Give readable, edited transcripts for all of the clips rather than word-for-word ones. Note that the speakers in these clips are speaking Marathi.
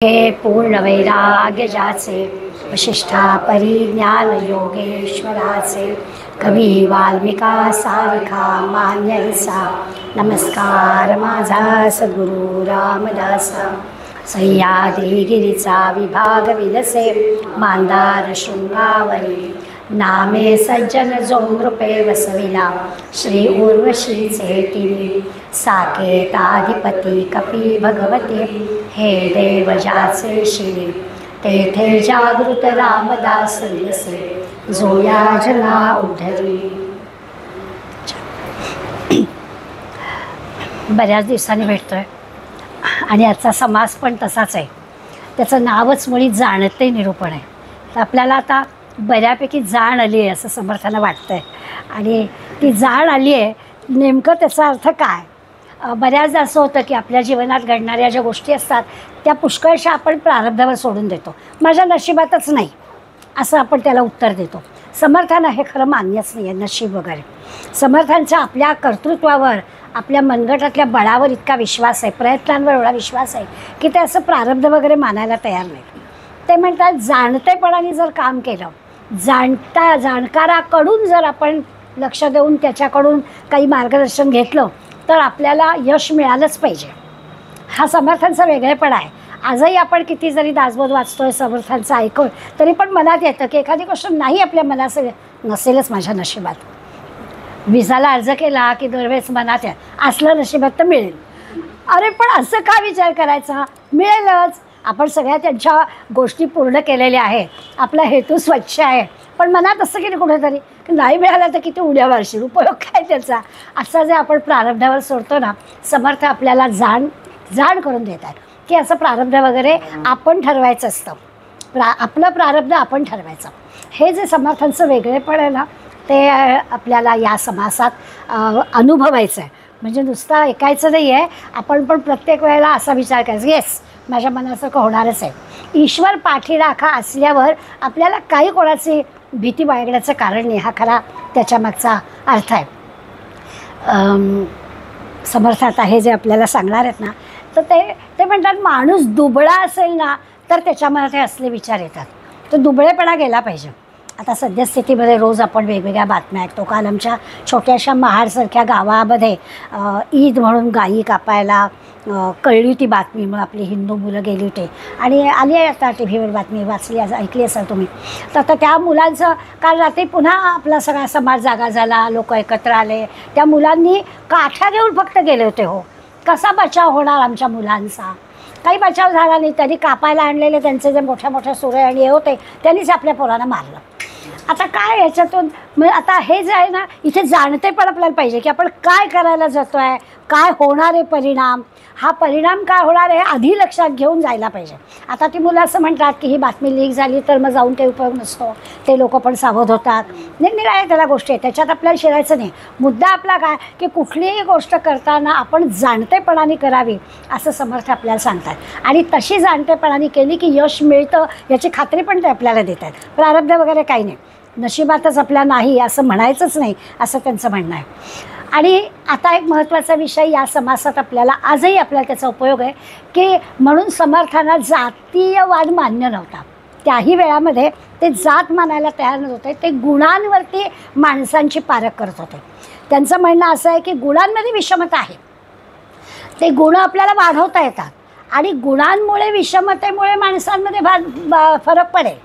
हे पूर्ण वैराग्य जाचे वशिष्ठा परिज्ञान योगेश्वराचे कवी वाल्मिका सारिखा मान्यसा नमस्कार माझा सद्गुरु रामदासा सह्याद्रीगिरीचा विभाग विलसे मांदार शृंगावरी नामे सज्जन जो नृपे वसविला श्री उर्वशीचे तिनी साकेताधिपती कपी भगवते हे देव जाचे श्री तेथे जागृत रामदास दिसे जोया जना उद्धरी. बऱ्याच दिवसांनी भेटतोय आणि आजचा समास पण तसाच आहे. त्याचं नावच मुळी जाणते निरूपण आहे. तर आपल्याला आता बऱ्यापैकी जाण आली आहे असं समर्थांना वाटतं आहे. आणि ती जाण आली आहे नेमकं त्याचा अर्थ काय. बऱ्याचदा असं होतं की आपल्या जीवनात घडणाऱ्या ज्या गोष्टी असतात त्या पुष्कळशा आपण प्रारब्धावर सोडून देतो. माझ्या नशिबातच नाही असं आपण त्याला उत्तर देतो. समर्थांना हे खरं मान्यच नाही आहे नशीब वगैरे. समर्थांचा आपल्या कर्तृत्वावर आपल्या मनगटातल्या बळावर इतका विश्वास आहे, प्रयत्नांवर एवढा विश्वास आहे की ते असं प्रारब्ध वगैरे मानायला तयार नाही. ते म्हणतात जाणतेपणाने जर काम केलं, जाणकाराकडून जर आपण लक्ष देऊन त्याच्याकडून काही मार्गदर्शन घेतलं तर आपल्याला यश मिळालंच पाहिजे. हा समर्थांचा वेगळेपणा आहे. आजही आपण किती जरी दासबोध वाचतोय समर्थांचं ऐकून तरी पण मनात येतं की एखादी गोष्ट नाही आपल्या मनात नसेलच माझ्या नशिबात. विसाला अर्ज केला की दरवेळेस मनात असलं नशिबात तर मिळेल. अरे पण असं का विचार करायचा, मिळेलच. आपण सगळ्या त्यांच्या गोष्टी पूर्ण केलेल्या आहेत, आपला हेतू स्वच्छ आहे, पण मनात असं की कुठेतरी नाही मिळालं तर किती उड्या मारशील, उपयोग काय त्याचा. असं जे आपण प्रारब्धावर सोडतो ना, समर्थ आपल्याला जाण करून देतात की असं प्रारब्ध वगैरे आपण ठरवायचं असतं. आपलं प्रारब्ध आपण ठरवायचं. हे जे समर्थांचं वेगळेपण आहे ना ते आपल्याला या समासात अनुभवायचं आहे. म्हणजे नुसतं ऐकायचं नाही आहे, आपण पण प्रत्येक वेळेला असा विचार करायचा येस माझ्या मनासारखं होणारच आहे. ईश्वर पाठीराखा असल्यावर आपल्याला काही कोणाची भीती बाळगण्याचं कारण नाही. हा खरा त्याच्यामागचा अर्थ आहे. समर्थ आता हे जे आपल्याला सांगणार आहेत ना तर ते म्हणतात माणूस दुबळा असेल ना तर त्याच्यामध्ये असले विचार येतात. तो दुबळेपणा गेला पाहिजे. आता सद्यस्थितीमध्ये रोज आपण वेगवेगळ्या बातम्या ऐकतो. काल आमच्या छोट्याशा महाडसारख्या गावामध्ये ईद म्हणून गायी कापायला कळली होती बातमी. मग आपली हिंदू मुलं गेली होती आणि आली आहे आता टी व्हीवर बातमी, वाचली ऐकली असाल तुम्ही. तर आता त्या मुलांचं काल रात्री पुन्हा आपला सगळा समाज जागा झाला, लोक एकत्र आले. त्या मुलांनी काठ्या घेऊन फक्त गेले होते. हो, कसा बचाव होणार आमच्या मुलांचा. काही बचाव झाला नाही. त्यांनी कापायला आणलेले त्यांचे जे मोठ्या मोठ्या सुरे आणि हे होते त्यांनीच आपल्या पोरांना मारलं. आता काय ह्याच्यातून म्हणजे आता हे जे आहे ना इथे जाणते पण आपल्याला पाहिजे की आपण काय करायला जातो आहे, काय होणार आहे परिणाम. हा परिणाम काय होणार आहे आधी लक्षात घेऊन जायला पाहिजे. आता ती मुलं असं म्हणतात की ही बातमी लीक झाली तर मग जाऊन काही उपयोग नसतो, ते लोक पण सावध होतात. निरनिराळ्या त्याला गोष्टी आहेत, त्याच्यात आपल्याला शिरायचं नाही. मुद्दा आपला काय की कुठलीही गोष्ट करताना आपण जाणतेपणाने करावी असं समर्थ आपल्याला सांगतात. आणि तशी जाणतेपणाने केली की यश मिळतं याची खात्री पण ते आपल्याला देतात. प्रारब्ध वगैरे काही नाही, नशिबातच आपल्या नाही असं म्हणायचंच नाही असं त्यांचं म्हणणं आहे. आणि आता एक महत्त्वाचा विषय या समासात आपल्याला आजही आपल्याला त्याचा उपयोग आहे की म्हणून समर्थांना जातीयवाद मान्य नव्हता. त्याही वेळामध्ये ते जात मानायला तयार नव्हते. ते गुणांवरती माणसांची पारख करत होते. त्यांचं म्हणणं असं आहे की गुणांमध्ये विषमता आहे, ते गुण आपल्याला वाढवता येतात आणि गुणांमुळे विषमतेमुळे माणसांमध्ये फरक पडेल,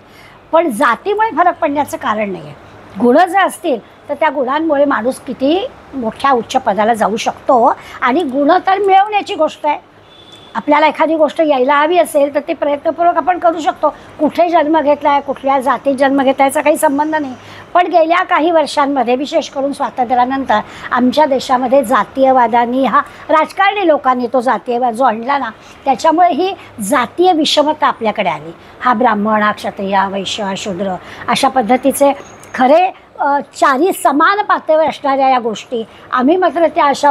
पण जातीमुळे फरक पडण्याचं कारण नाही आहे. गुणं जर असतील तर त्या गुणांमुळे माणूस किती मोठ्या उच्च पदाला जाऊ शकतो. आणि गुणं तर मिळवण्याची गोष्ट आहे. आपल्याला एखादी गोष्ट यायला हवी असेल तर ते प्रयत्नपूर्वक आपण करू शकतो. कुठे जन्म घेतला आहे, कुठल्या जातीत जन्म घेतला याचा काही संबंध नाही. पण गेल्या काही वर्षांमध्ये विशेष करून स्वातंत्र्यानंतर आमच्या देशामध्ये जातीयवादाने राजकारणी लोकांनी तो जातीयवाद जो आणला ना त्याच्यामुळे ही जातीय विषमता आपल्याकडे आली. हा ब्राह्मण, हा क्षत्रिय, वैश्य, हा शूद्र अशा पद्धतीचे खरे चारी समान पातळीवर असणाऱ्या या गोष्टी आम्ही मात्र त्या अशा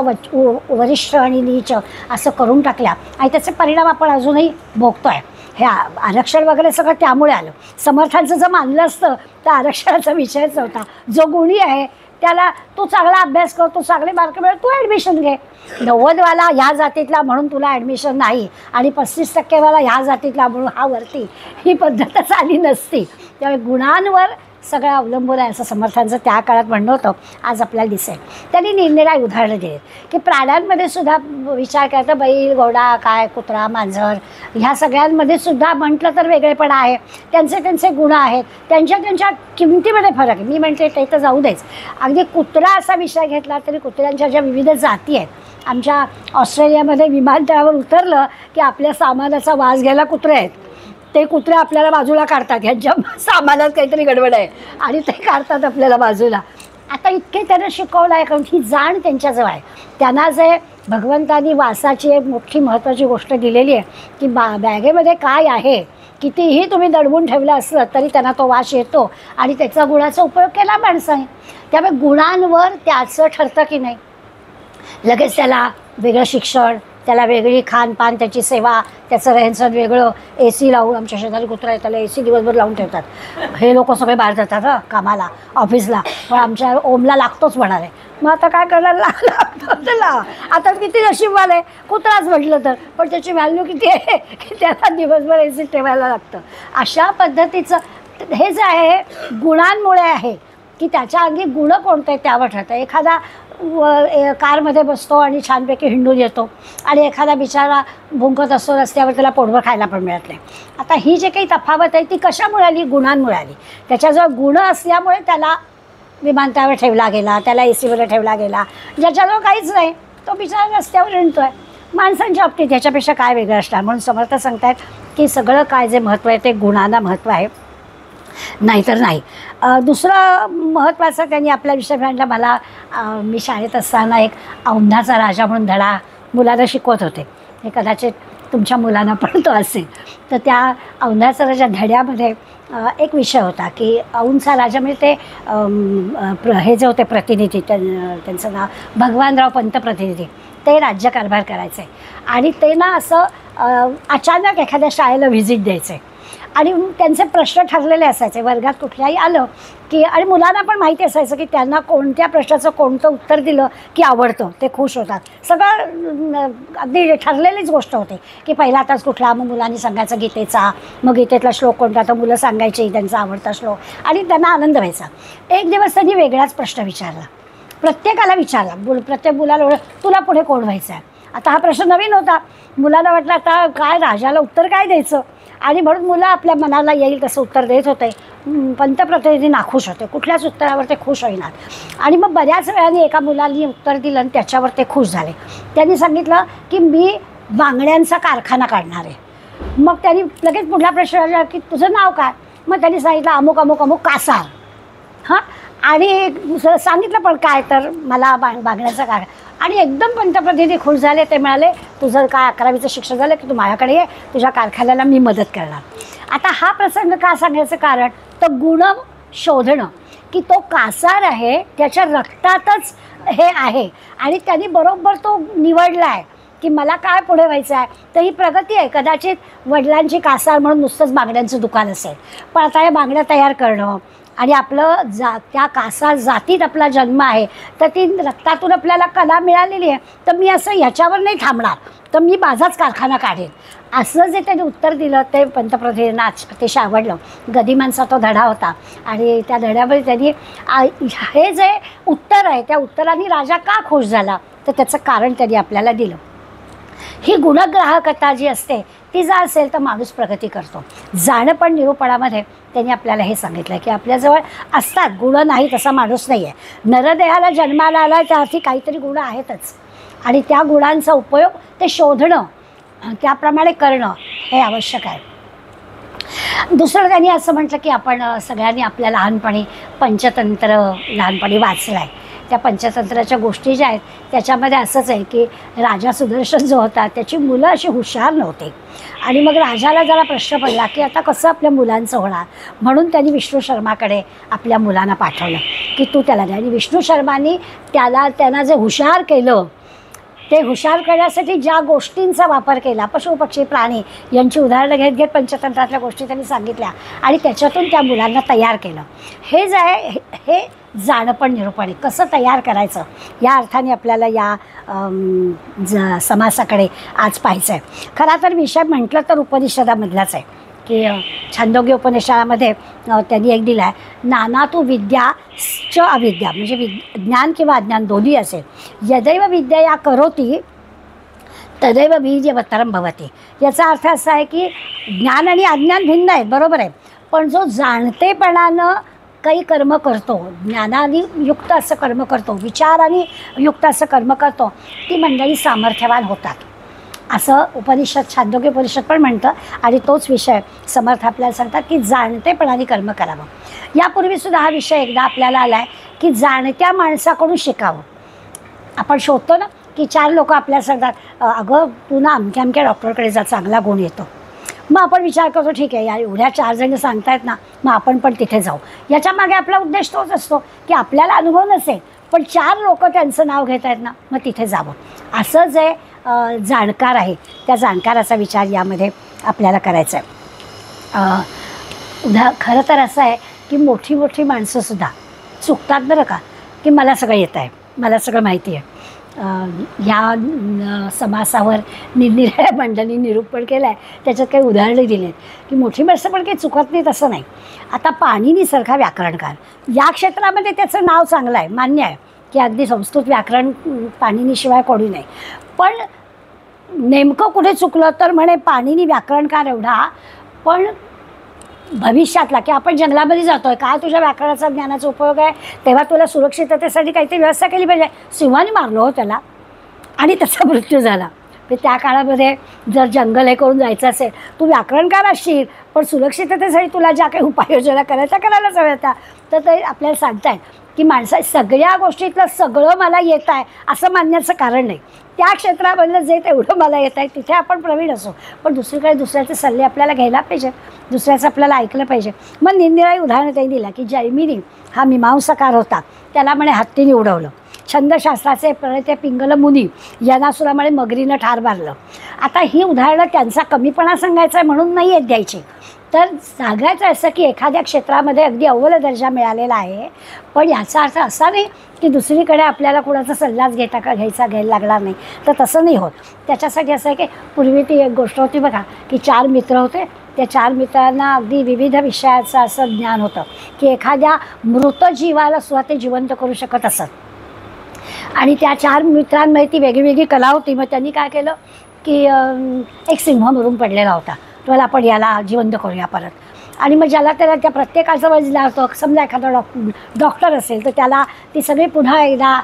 वरिष्ठ आणि नीच असं करून टाकल्या आणि त्याचे परिणाम आपण अजूनही भोगतो आहे. हे आरक्षण वगैरे सगळं त्यामुळे आलं. समर्थांचं जर मानलं असतं तर आरक्षणाचा विषयच नव्हता. जो गुणी आहे त्याला तू चांगला अभ्यास कर, तू चांगले मार्क मिळव, तू ॲडमिशन घे. 90वाला ह्या जातीतला म्हणून तुला ॲडमिशन नाही आणि 35%वाला ह्या जातीतला म्हणून हा वरती, ही पद्धतच आली नसती. त्यामुळे गुणांवर सगळं अवलंबून आहे असं समर्थांचं त्या काळात म्हणणं होतं. आज आपल्याला दिसेल. त्यांनी निरनिराळी उदाहरणं दिली की प्राण्यांमध्ये सुद्धा विचार करता बैल, घोडा, काय, कुत्रा, मांजर ह्या सगळ्यांमध्ये सुद्धा म्हटलं तर वेगळेपणा आहे. त्यांचे त्यांचे गुण आहेत, त्यांच्या त्यांच्या किमतीमध्ये फरक आहे. मी म्हणते ते तर जाऊ देच. अगदी कुत्रा असा विषय घेतला तरी कुत्र्यांच्या ज्या विविध जाती आहेत. आमच्या ऑस्ट्रेलियामध्ये विमानतळावर उतरलं की आपल्या सामानाचा वास घ्यायला कुत्रे आहेत. ते कुत्रे आपल्याला बाजूला काढतात, ह्यांच्या सामानात काहीतरी गडबड आहे आणि ते काढतात आपल्याला बाजूला. आता इतके त्यांना शिकवलं आहे कारण ही जाण त्यांच्याजवळ आहे. त्यांना जे भगवंतानी वासाची एक मोठी महत्त्वाची गोष्ट दिलेली आहे की बॅगेमध्ये काय आहे, कितीही तुम्ही दडवून ठेवलं असलं तरी त्यांना तो वास येतो आणि त्याचा गुणाचा उपयोग केला माणसाने. त्यामुळे गुणांवर त्याचं ठरतं की नाही. लगेच त्याला वेगळं शिक्षण, त्याला वेगळी खानपान, त्याची सेवा, त्याचं रहनसहन वेगळं, AC लावून. आमच्या शेजारी कुत्रा आहे त्याला AC दिवसभर लावून ठेवतात. हे लोक सगळे बाहेर जातात हं कामाला, ऑफिसला, पण आमच्या ओमला लागतोच म्हणाले. मग आता काय करणार, लागतो त्याला. आता किती नशीबवान आहे, कुत्राच म्हटलं तर, पण त्याची व्हॅल्यू किती आहे की त्याला दिवसभर AC ठेवायला लागतं. अशा पद्धतीचं हे जे आहे गुणांमुळे आहे की त्याच्या अंगी गुण कोणते त्यावर ठरतं. एखादा कारमध्ये बसतो आणि छानपैकी हिंडून येतो आणि एखादा बिचारा भुंकत असतो रस्त्यावर, त्याला पोटभर खायला पण मिळत नाही. आता ही जे काही तफावत आहे ती कशामुळे आली, गुणांमुळे आली. त्याच्याजवळ गुण असल्यामुळे त्याला विमानतळावर ठेवला गेला, त्याला AC वर ठेवला गेला. ज्याच्याजवळ काहीच नाही तो बिचारा रस्त्यावर हिंडतो आहे. माणसांच्या बाबतीत ह्याच्यापेक्षा काय वेगळं असणार. म्हणून समर्थ सांगतायत की सगळं काय जे महत्त्व आहे ते गुणांना महत्त्व आहे, नाहीतर नाही. दुसरं महत्त्वाचं त्यांनी आपल्या विषय मांडला. मला मी शाळेत असताना एक औंधाचा राजा म्हणून धडा मुलांना शिकवत होते. हे कदाचित तुमच्या मुलांना पण तो असेल. तर त्या औंधाचा राजा धड्यामध्ये एक विषय होता की औंधचा राजा म्हणजे ते हे जे होते प्रतिनिधी, त्यांचं नाव भगवानराव पंत प्रतिनिधी, ते राज्यकारभार करायचे आणि ते ना असं अचानक एखाद्या शाळेला व्हिजिट द्यायचे आणि त्यांचे प्रश्न ठरलेले असायचे. वर्गात कुठल्याही आलं की, आणि मुलांना पण माहिती असायचं की त्यांना कोणत्या प्रश्नाचं कोणतं उत्तर दिलं की आवडतं, ते खुश होतात. सगळं अगदी ठरलेलीच गोष्ट होती की पहिला तास कुठला, मग मुलांनी सांगायचा गीतेचा, मग गीतेतला श्लोक कोणता, तर मुलं सांगायची त्यांचा आवडता श्लोक आणि त्यांना आनंद व्हायचा. एक दिवस त्यांनी वेगळाच प्रश्न विचारला, प्रत्येकाला विचारला. प्रत्येक मुलाला तुला पुढे कोण व्हायचं आहे. आता हा प्रश्न नवीन होता. मुलाला वाटलं आता काय राजाला उत्तर काय द्यायचं, आणि म्हणून मुलं आपल्या मनाला येईल तसं उत्तर देत होते. पंतप्रतिनिधी नाखुश होते, कुठल्याच उत्तरावर ते खुश होईनात. आणि मग बऱ्याच वेळाने एका मुलांनी उत्तर दिलं आणि त्याच्यावर ते खुश झाले. त्यांनी सांगितलं की मी बांगड्यांचा कारखाना काढणार आहे. मग त्यांनी लगेच पुढला प्रश्न विचारला की तुझं नाव काय. मग त्यांनी सांगितलं अमुक अमुक अमुक कासार. हां, आणि सांगितलं पण काय, तर मला बांगड्यांचा कारखाना. आणि एकदम पंतप्रतिनिधी खुश झाले. ते म्हणाले तुझं काय 11वीचं शिक्षण झालं की तू माझ्याकडे ये, तुझ्या कारखान्याला मी मदत करणार. आता हा प्रसंग का सांगायचं कारण, तर गुण शोधणं की तो कासार आहे, त्याच्या रक्तातच हे आहे आणि त्यांनी बरोबर तो निवडला आहे की मला काय पुढे व्हायचं आहे. तर ही प्रगती आहे. कदाचित वडिलांची कासार म्हणून नुसतंच बांगड्यांचं दुकान असेल, पण आता या बांगड्या तयार करणं आणि आपलं त्या कासार जातीत आपला जन्म आहे, तर ती रक्तातून आपल्याला कला मिळालेली आहे. तर मी असं ह्याच्यावर नाही थांबणार, तर मी माझाच कारखाना काढेन. असं जे त्यांनी उत्तर दिलं ते पंतप्रतिनिधींना अतिशय आवडलं. गदिमांचा तो धडा होता आणि त्या धड्यामध्ये त्यांनी हे जे उत्तर आहे त्या उत्तराने राजा का खुश झाला, तर त्याचं कारण त्यांनी आपल्याला दिलं. ही गुणग्राहकता जी असते ती जर असेल तर माणूस प्रगती करतो. जाणपण निरूपणामध्ये त्यांनी आपल्याला हे सांगितलं की आपल्याजवळ असतात गुण, नाही तसा माणूस नाही आहे. नरदेहाला जन्माला आला त्या अर्थी काहीतरी गुण आहेतच आणि त्या गुणांचा उपयोग ते शोधणं, त्याप्रमाणे करणं हे आवश्यक आहे. दुसरं त्यांनी असं म्हटलं की आपण सगळ्यांनी आपल्या लहानपणी पंचतंत्र लहानपणी वाचलं आहे. त्या पंचतंत्राच्या गोष्टी ज्या आहेत त्याच्यामध्ये असंच आहे की राजा सुदर्शन जो होता त्याची मुलं अशी हुशार नव्हती आणि मग राजाला जरा प्रश्न पडला की आता कसं आपल्या मुलांचं होणार. म्हणून त्यांनी विष्णू शर्माकडे आपल्या मुलांना पाठवलं की तू त्याला दे. आणि विष्णू शर्मानी त्यांना जे हुशार केलं ते हुशार करण्यासाठी ज्या गोष्टींचा वापर केला, पशु पक्षी प्राणी यांची उदाहरणं घेत घेत पंचतंत्रातल्या गोष्टी त्यांनी सांगितल्या आणि त्याच्यातून त्या मुलांना तयार केलं. हे जे आहे हे जाणपण निरूपण आहे. कसं तयार करायचं या अर्थाने आपल्याला या समासाकडे आज पाहायचं आहे. खरा तर विषय म्हटलं तर उपनिषदामधलाच आहे की छांदोग्य उपनिषदामध्ये त्यांनी एक दिला आहे, नाना तू विद्या च अविद्या, म्हणजे ज्ञान किंवा अज्ञान दोन्ही असेल. यदैव विद्या या करोती तदैव बीजवत्तरम भवती. याचा अर्थ असा आहे की ज्ञान आणि अज्ञान भिन्न आहेत, बरोबर आहे, पण जो जाणतेपणानं काही कर्म करतो, ज्ञानाने युक्त असं कर्म करतो, विचाराने युक्त असं कर्म करतो, ती मंडळी सामर्थ्यवान होतात असं उपनिषद छांदोग्य उपनिषद पण म्हणतं. आणि तोच विषय समर्थ आपल्याला सांगतात की जाणतेपणाने कर्म करावं. यापूर्वीसुद्धा हा विषय एकदा आपल्याला आला आहे की जाणत्या माणसाकडून शिकावं. आपण शोधतो ना की 4 लोक आपल्याला सांगतात, अगं तू ना अमक्या अमक्या डॉक्टरकडे जा, चांगला गुण येतो. मग आपण विचार करतो ठीक आहे यार, एवढ्या 4 जण सांगतायत ना, मग आपण पण तिथे जाऊ. याच्या मागे आपला उद्देश तोच असतो की आपल्याला अनुभव नसेल पण 4 लोक त्यांचं नाव घेत आहेत ना, मग तिथे जावं. असं जे जाणकार आहे त्या जाणकाराचा विचार यामध्ये आपल्याला करायचा आहे. खरं तर असं आहे की मोठी मोठी माणसंसुद्धा चुकतात बरं का, की मला सगळं येतं आहे, मला सगळं माहिती आहे. ह्या समासावर निरनिराळ्या मंडळी निरूपण केलं आहे, त्याच्यात काही उदाहरणं दिली आहेत की मोठी माणसं पण काही चुकत नाहीत असं नाही. आता पाणिनीसारखा व्याकरणकार या क्षेत्रामध्ये त्याचं नाव चांगलं आहे, मान्य आहे की अगदी संस्कृत व्याकरण पाणिनीशिवाय कोणी नाही. पण नेमकं कुठे चुकलं तर म्हणे पाणिनी व्याकरणकार एवढा, पण भविष्यातला की आपण जंगलामध्ये जातो आहे, काय तुझ्या व्याकरणाचा ज्ञानाचा उपयोग आहे, तेव्हा तुला सुरक्षिततेसाठी काहीतरी व्यवस्था केली पाहिजे. सिंहाने मारलो हो त्याला आणि त्याचा मृत्यू झाला. त्या काळामध्ये जर जंगल हे करून जायचं असेल, तू व्याकरणकार असशील पण सुरक्षिततेसाठी तुला ज्या काही उपाययोजना करायच्या करायलाच हव्या होत्या. तर ते आपल्याला सांगतायत की माणसा सगळ्या गोष्टीतलं सगळं मला येत आहे असं मानण्याचं कारण नाही. त्या क्षेत्रामधलं जे तेवढं मला येत आहे तिथे आपण प्रवीण असो, पण दुसरीकडे दुसऱ्याचे सल्ले आपल्याला घ्यायला पाहिजे, दुसऱ्याचं आपल्याला ऐकलं पाहिजे. मग निरनिराळी उदाहरणं त्यांनी दिलं की जैमिनी हा मीमांसाकार होता, त्याला म्हणे हत्तीने उडवलं. छंदशास्त्राचे प्रणेते पिंगल मुनी यांना सुद्धा म्हणे मगरीनं ठार मारलं. आता ही उदाहरणं त्यांचा कमीपणा सांगायचा आहे म्हणून नाही येत द्यायची, तर सांगायचं असं की एखाद्या क्षेत्रामध्ये अगदी अव्वल दर्जा मिळालेला आहे, पण याचा अर्थ असा नाही की दुसरीकडे आपल्याला कुणाचा सल्लाच घ्यायला लागणार नाही, तर तसं नाही होत. त्याच्यासाठी असं आहे की पूर्वी ती एक गोष्ट होती बघा की 4 मित्र होते, त्या 4 मित्रांना अगदी विविध विषयाचं असं ज्ञान होतं की एखाद्या मृत जीवाला सुद्धा ते जिवंत करू शकत असत. आणि त्या 4 मित्रांमध्ये ती वेगळीवेगळी कला होती. मग त्यांनी काय केलं की एक सिंह मरून पडलेला होता, तुम्हाला आपण याला जिवंत करूया परत. आणि मग ज्याला त्याला त्या प्रत्येकाचं वजला होतं, समजा एखादा डॉक्टर असेल तर त्याला ती सगळी पुन्हा एकदा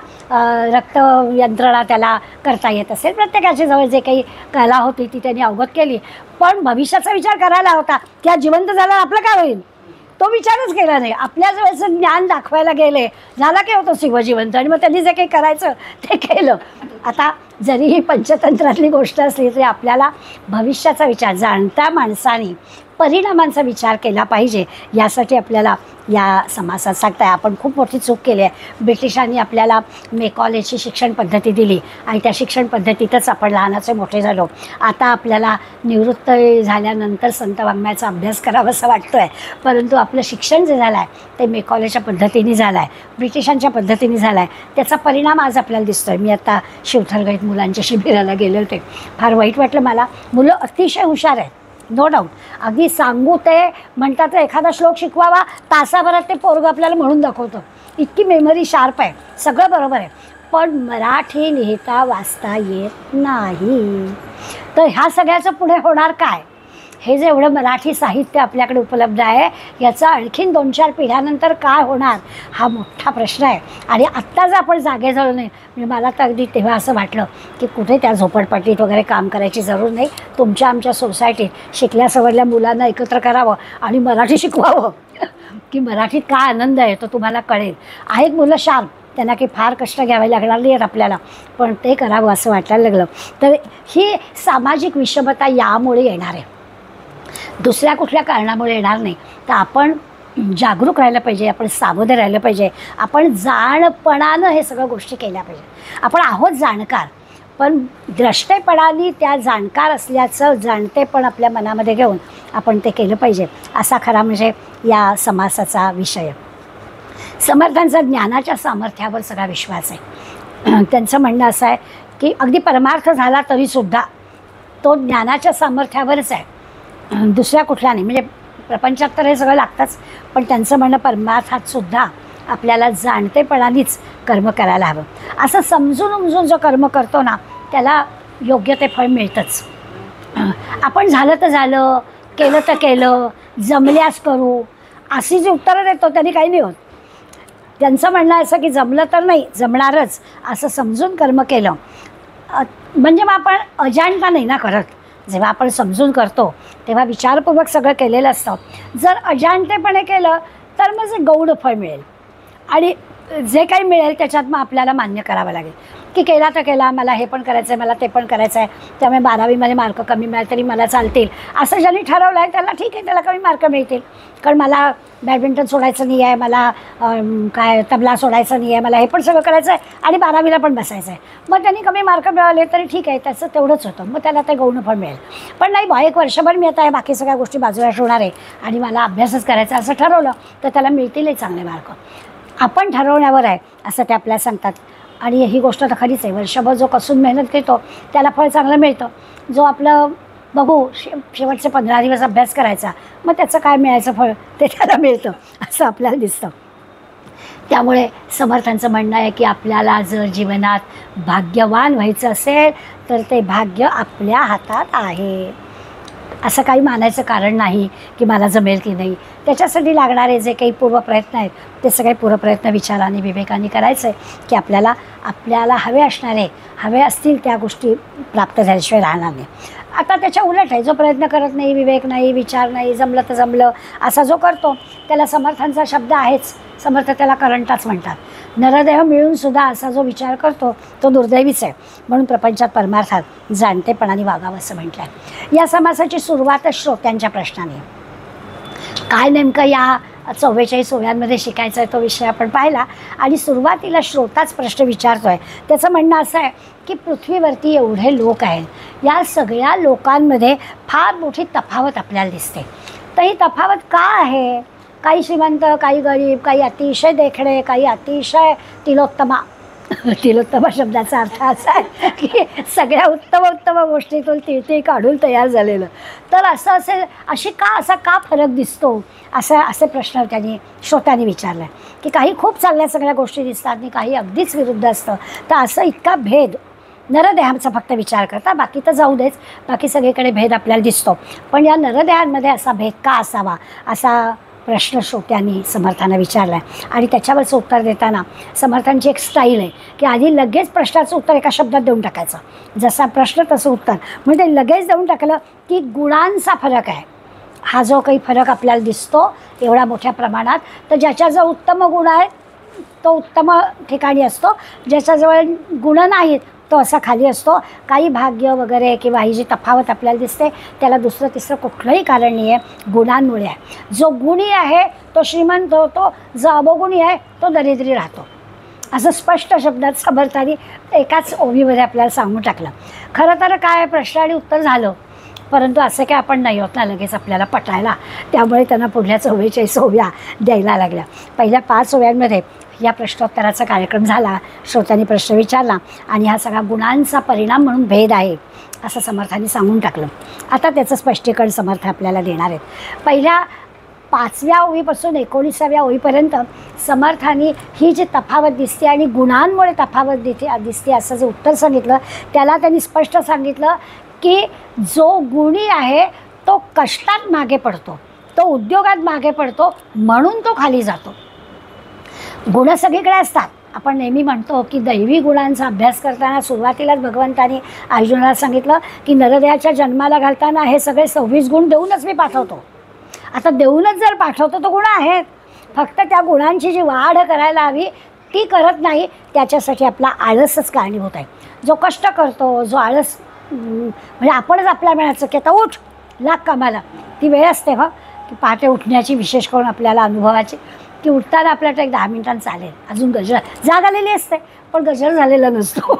रक्त यंत्रणा त्याला करता येत असेल, प्रत्येकाच्या जवळ जे काही कला होती ती त्यांनी अवगत केली. पण भविष्याचा विचार करायला होता की हा जिवंत झाला आपलं काय होईल, तो विचारच केला नाही. आपल्या जवळचं ज्ञान दाखवायला गेले, झाला काय होतं शिव जिवंत, आणि मग त्यांनी जे काही करायचं ते केलं. आता जरी ही पंचतंत्रातली गोष्ट असली तरी आपल्याला भविष्याचा विचार जाणत्या माणसाने परिणामांचा विचार केला पाहिजे, यासाठी आपल्याला या समासात सांगताय. आपण खूप मोठी चूक केली आहे. ब्रिटिशांनी आपल्याला मेकॉलेजची शिक्षण पद्धती दिली आणि त्या शिक्षण पद्धतीतच आपण लहानाचे मोठे झालो. आता आपल्याला निवृत्त झाल्यानंतर संत वाङ्मयाचा अभ्यास करावा असं वाटतो आहे, परंतु आपलं शिक्षण जे झालं आहे ते मेकॉलेजच्या पद्धतीने झालं आहे, ब्रिटिशांच्या पद्धतीने झालं आहे. त्याचा परिणाम आज आपल्याला दिसतो आहे. मी आता शिवथरगईत मुलांच्या शिबिराला गेले होते, फार वाईट वाटलं मला. मुलं अतिशय हुशार आहेत, नो डाऊट. अगदी सांगू ते म्हणतात एखादा श्लोक शिकवावा, तासाभरात ते पोरगं आपल्याला म्हणून दाखवतं, इतकी मेमरी शार्प आहे, सगळं बरोबर आहे. पण मराठी लिहिता वाचता येत नाही. तर ह्या सगळ्याचं पुढे होणार काय? हे जे एवढं मराठी साहित्य आपल्याकडे उपलब्ध आहे, याचा आणखीन 2-4 पिढ्यानंतर काय होणार हा मोठा प्रश्न आहे. आणि आत्ता जर आपण जागे झालो नाही, म्हणजे मला तर अगदी तेव्हा असं वाटलं की कुठे त्या झोपडपट्टीत वगैरे काम करायची जरूर नाही. तुमच्या आमच्या सोसायटीत शिकल्या सवरल्या मुलांना एकत्र करावं आणि मराठी शिकवावं की मराठीत काय आनंद आहे तो तुम्हाला कळेल. आहेत मुलं शार्प, त्यांना काही फार कष्ट घ्यावे लागणार नाही आहेत आपल्याला, पण ते करावं असं वाटायला लागलं. तर ही सामाजिक विषमता यामुळे येणार आहे, दुसऱ्या कुठल्या कारणामुळे येणार नाही. तर आपण जागरूक राहिलं पाहिजे, आपण सावध राहिलं पाहिजे, आपण जाणपणानं हे सगळ्या गोष्टी केल्या पाहिजे. आपण आहोत जाणकार, पण द्रष्टेपणाने त्या जाणकार असल्याचं जाणतेपण आपल्या मनामध्ये घेऊन आपण ते केलं पाहिजे, असा खरा म्हणजे या समासाचा विषय. समर्थांचा ज्ञानाच्या सामर्थ्यावर सगळा विश्वास आहे. त्यांचं म्हणणं असं आहे की अगदी परमार्थ झाला तरीसुद्धा तो ज्ञानाच्या सामर्थ्यावरच आहे, दुसऱ्या कुठला नाही. म्हणजे प्रपंचात तर हे सगळं लागतंच, पण त्यांचं म्हणणं परमार्थात सुद्धा आपल्याला जाणतेपणानेच कर्म करायला हवं. असं समजून उमजून जो कर्म करतो ना त्याला योग्य ते फळ मिळतंच. आपण झालं तर झालं, केलं तर केलं, जमल्यास करू अशी जी उत्तरं देतो त्यांनी काही नाही होत. त्यांचं म्हणणं असं की जमलं तर नाही, जमणारच असं समजून कर्म केलं म्हणजे मग आपण अजाणता नाही ना करत. जेव्हा आपण समजून करतो तेव्हा विचारपूर्वक सगळं केलेलं असतं. जर अजाणतेपणे केलं तर मग जे गौण फळ मिळेल आणि जे काही मिळेल त्याच्यात मग आपल्याला मान्य करावं लागेल की केला तर केला, मला हे पण करायचं आहे, मला ते पण करायचं आहे, त्यामुळे 12वीमध्ये मार्क कमी मिळाले तरी मला चालतील असं ज्यांनी ठरवलं आहे त्याला ठीक आहे, त्याला कमी मार्क मिळतील. कारण मला बॅडमिंटन सोडायचं नाही आहे, मला काय तबला सोडायचं नाही आहे, मला हे पण सगळं करायचं आहे आणि 12वीला पण बसायचं आहे. मग त्यांनी कमी मार्क मिळाले तरी ठीक आहे, त्याचं तेवढंच होतं, मग त्याला ते गौण फळ मिळेल. पण नाही बा, एक वर्षभर मी आता बाकी सगळ्या गोष्टी बाजूला ठेवणार आहे आणि मला अभ्यासच करायचा असं ठरवलं तर त्याला मिळतीलही चांगले मार्क. आपण ठरवण्यावर आहे असं ते आपल्याला सांगतात. आणि ही गोष्ट तर खरीच आहे, वर्षभर जो कसून मेहनत घेतो त्याला फळ चांगलं मिळतं. जो आपलं बघू शेवटचे 15 दिवस अभ्यास करायचा मग त्याचं काय मिळायचं फळ ते त्याला मिळतं असं आपल्याला दिसतं. त्यामुळे समर्थांचं म्हणणं आहे की आपल्याला जर जीवनात भाग्यवान व्हायचं असेल तर ते भाग्य आपल्या हातात आहे. असं काही मानायचं कारण नाही की मला जमेल की नाही. त्याच्यासाठी लागणारे जे काही पूर्वप्रयत्न आहेत ते सगळे पूर्वप्रयत्न विचाराने विवेकाने करायचे की आपल्याला हवे असणारे हवे असतील त्या गोष्टी प्राप्त झाल्याशिवाय राहणार नाही. आता त्याच्या उलट आहे, जो प्रयत्न करत नाही, विवेक नाही, विचार नाही, जमलं तर जमलं असा जो करतो त्याला समर्थांचा शब्द आहेच, समर्थ त्याला करंटाच म्हणतात. नरदेह मिळूनसुद्धा असा जो विचार करतो तो दुर्दैवीच आहे. म्हणून प्रपंचात परमार्थात जाणतेपणाने वागावं असं म्हटलं आहे. या समासाची सुरुवातच श्रोत्यांच्या प्रश्नाने. काय नेमकं या 44 ओव्यांमध्ये शिकायचं आहे तो विषय आपण पाहिला आणि सुरुवातीला श्रोताच प्रश्न विचारतो आहे. त्याचं म्हणणं असं आहे की पृथ्वीवरती एवढे लोक आहेत, या सगळ्या लोकांमध्ये फार मोठी तफावत आपल्याला दिसते. तर ही तफावत का आहे? काही श्रीमंत, काही गरीब, काही अतिशय देखणे, काही अतिशय तिलोत्तमा. तिलोत्तमा शब्दाचा अर्थ असा आहे की सगळ्या उत्तम गोष्टीतून तिळतिळ काढून तयार झालेलं. तर असा का फरक दिसतो असे प्रश्न श्रोत्यांनी विचारला आहे की काही खूप चांगल्या सगळ्या गोष्टी दिसतात आणि काही अगदीच विरुद्ध असतं. तर असं इतका भेद नरदेहांचा फक्त विचार करता, बाकी तर जाऊ देच, बाकी सगळीकडे भेद आपल्याला दिसतो. पण या नरदेहांमध्ये असा भेद का असावा असा प्रश्न श्रोत्यांनी समर्थांना विचारला आहे. आणि त्याच्यावरचं उत्तर देताना समर्थांची एक स्टाईल आहे की आधी लगेच प्रश्नाचं उत्तर एका शब्दात देऊन टाकायचं, जसा प्रश्न तसं उत्तर. म्हणजे लगेच देऊन टाकलं की गुणांचा फरक आहे. हा जो काही फरक आपल्याला दिसतो एवढा मोठ्या प्रमाणात, तर ज्याच्याजवळ उत्तम गुण आहे तो उत्तम ठिकाणी असतो, ज्याच्याजवळ गुण नाहीत तो असा खाली असतो. काही भाग्य वगैरे किंवा ही जी तफावत आपल्याला दिसते त्याला दुसरं तिसरं कुठलंही कारण नाही आहे, गुणांमुळे आहे. जो गुणी आहे तो श्रीमंत होतो, जो अवगुणी आहे तो दरिद्री राहतो. असं स्पष्ट शब्दात समर्थांनी एकाच ओवीमध्ये आपल्याला सांगून टाकलं. खरं तर काय प्रश्न आणि उत्तर झालं, परंतु असं काय आपण नाही होत ना लगेच आपल्याला पटायला. त्यामुळे त्यांना पुढल्या 44 ओव्या द्यायला लागल्या. पहिल्या 5 ओव्यांमध्ये या प्रश्नोत्तराचा कार्यक्रम झाला, श्रोत्यांनी प्रश्न विचारला आणि हा सगळा गुणांचा परिणाम म्हणून भेद आहे असं समर्थांनी सांगून टाकलं. आता त्याचं स्पष्टीकरण समर्थ आपल्याला देणार आहेत. पहिल्या 5व्या ओवीपासून 19व्या ओवीपर्यंत समर्थांनी ही जी तफावत दिसते आणि गुणांमुळे तफावत दिसते असं जे उत्तर सांगितलं त्याला त्यांनी स्पष्ट सांगितलं की जो गुणी आहे तो कष्टात मागे पडतो, तो उद्योगात मागे पडतो, म्हणून तो खाली जातो. गुण सगळीकडे असतात. आपण नेहमी म्हणतो की दैवी गुणांचा अभ्यास करताना सुरुवातीलाच भगवंतांनी अर्जुनाला सांगितलं की नरदेहाच्या जन्माला घालताना हे सगळे 26 गुण देऊनच मी पाठवतो. आता देऊनच जर पाठवतो तो गुण आहेत, फक्त त्या गुणांची जी वाढ करायला हवी ती करत नाही, त्याच्यासाठी आपला आळसच कारणीभूत आहे. जो कष्ट करतो, जो आळस म्हणजे आपणच आपल्या वेळाचं की आता उठ लाग कामाला, ती वेळ असते हं की पहाटे उठण्याची, विशेष करून आपल्याला अनुभवाची, की उठताना आपल्याला एक 10 मिनिटांनी चालेल, अजून जाग आलेली असते, आपण गजर झालेला नसतो.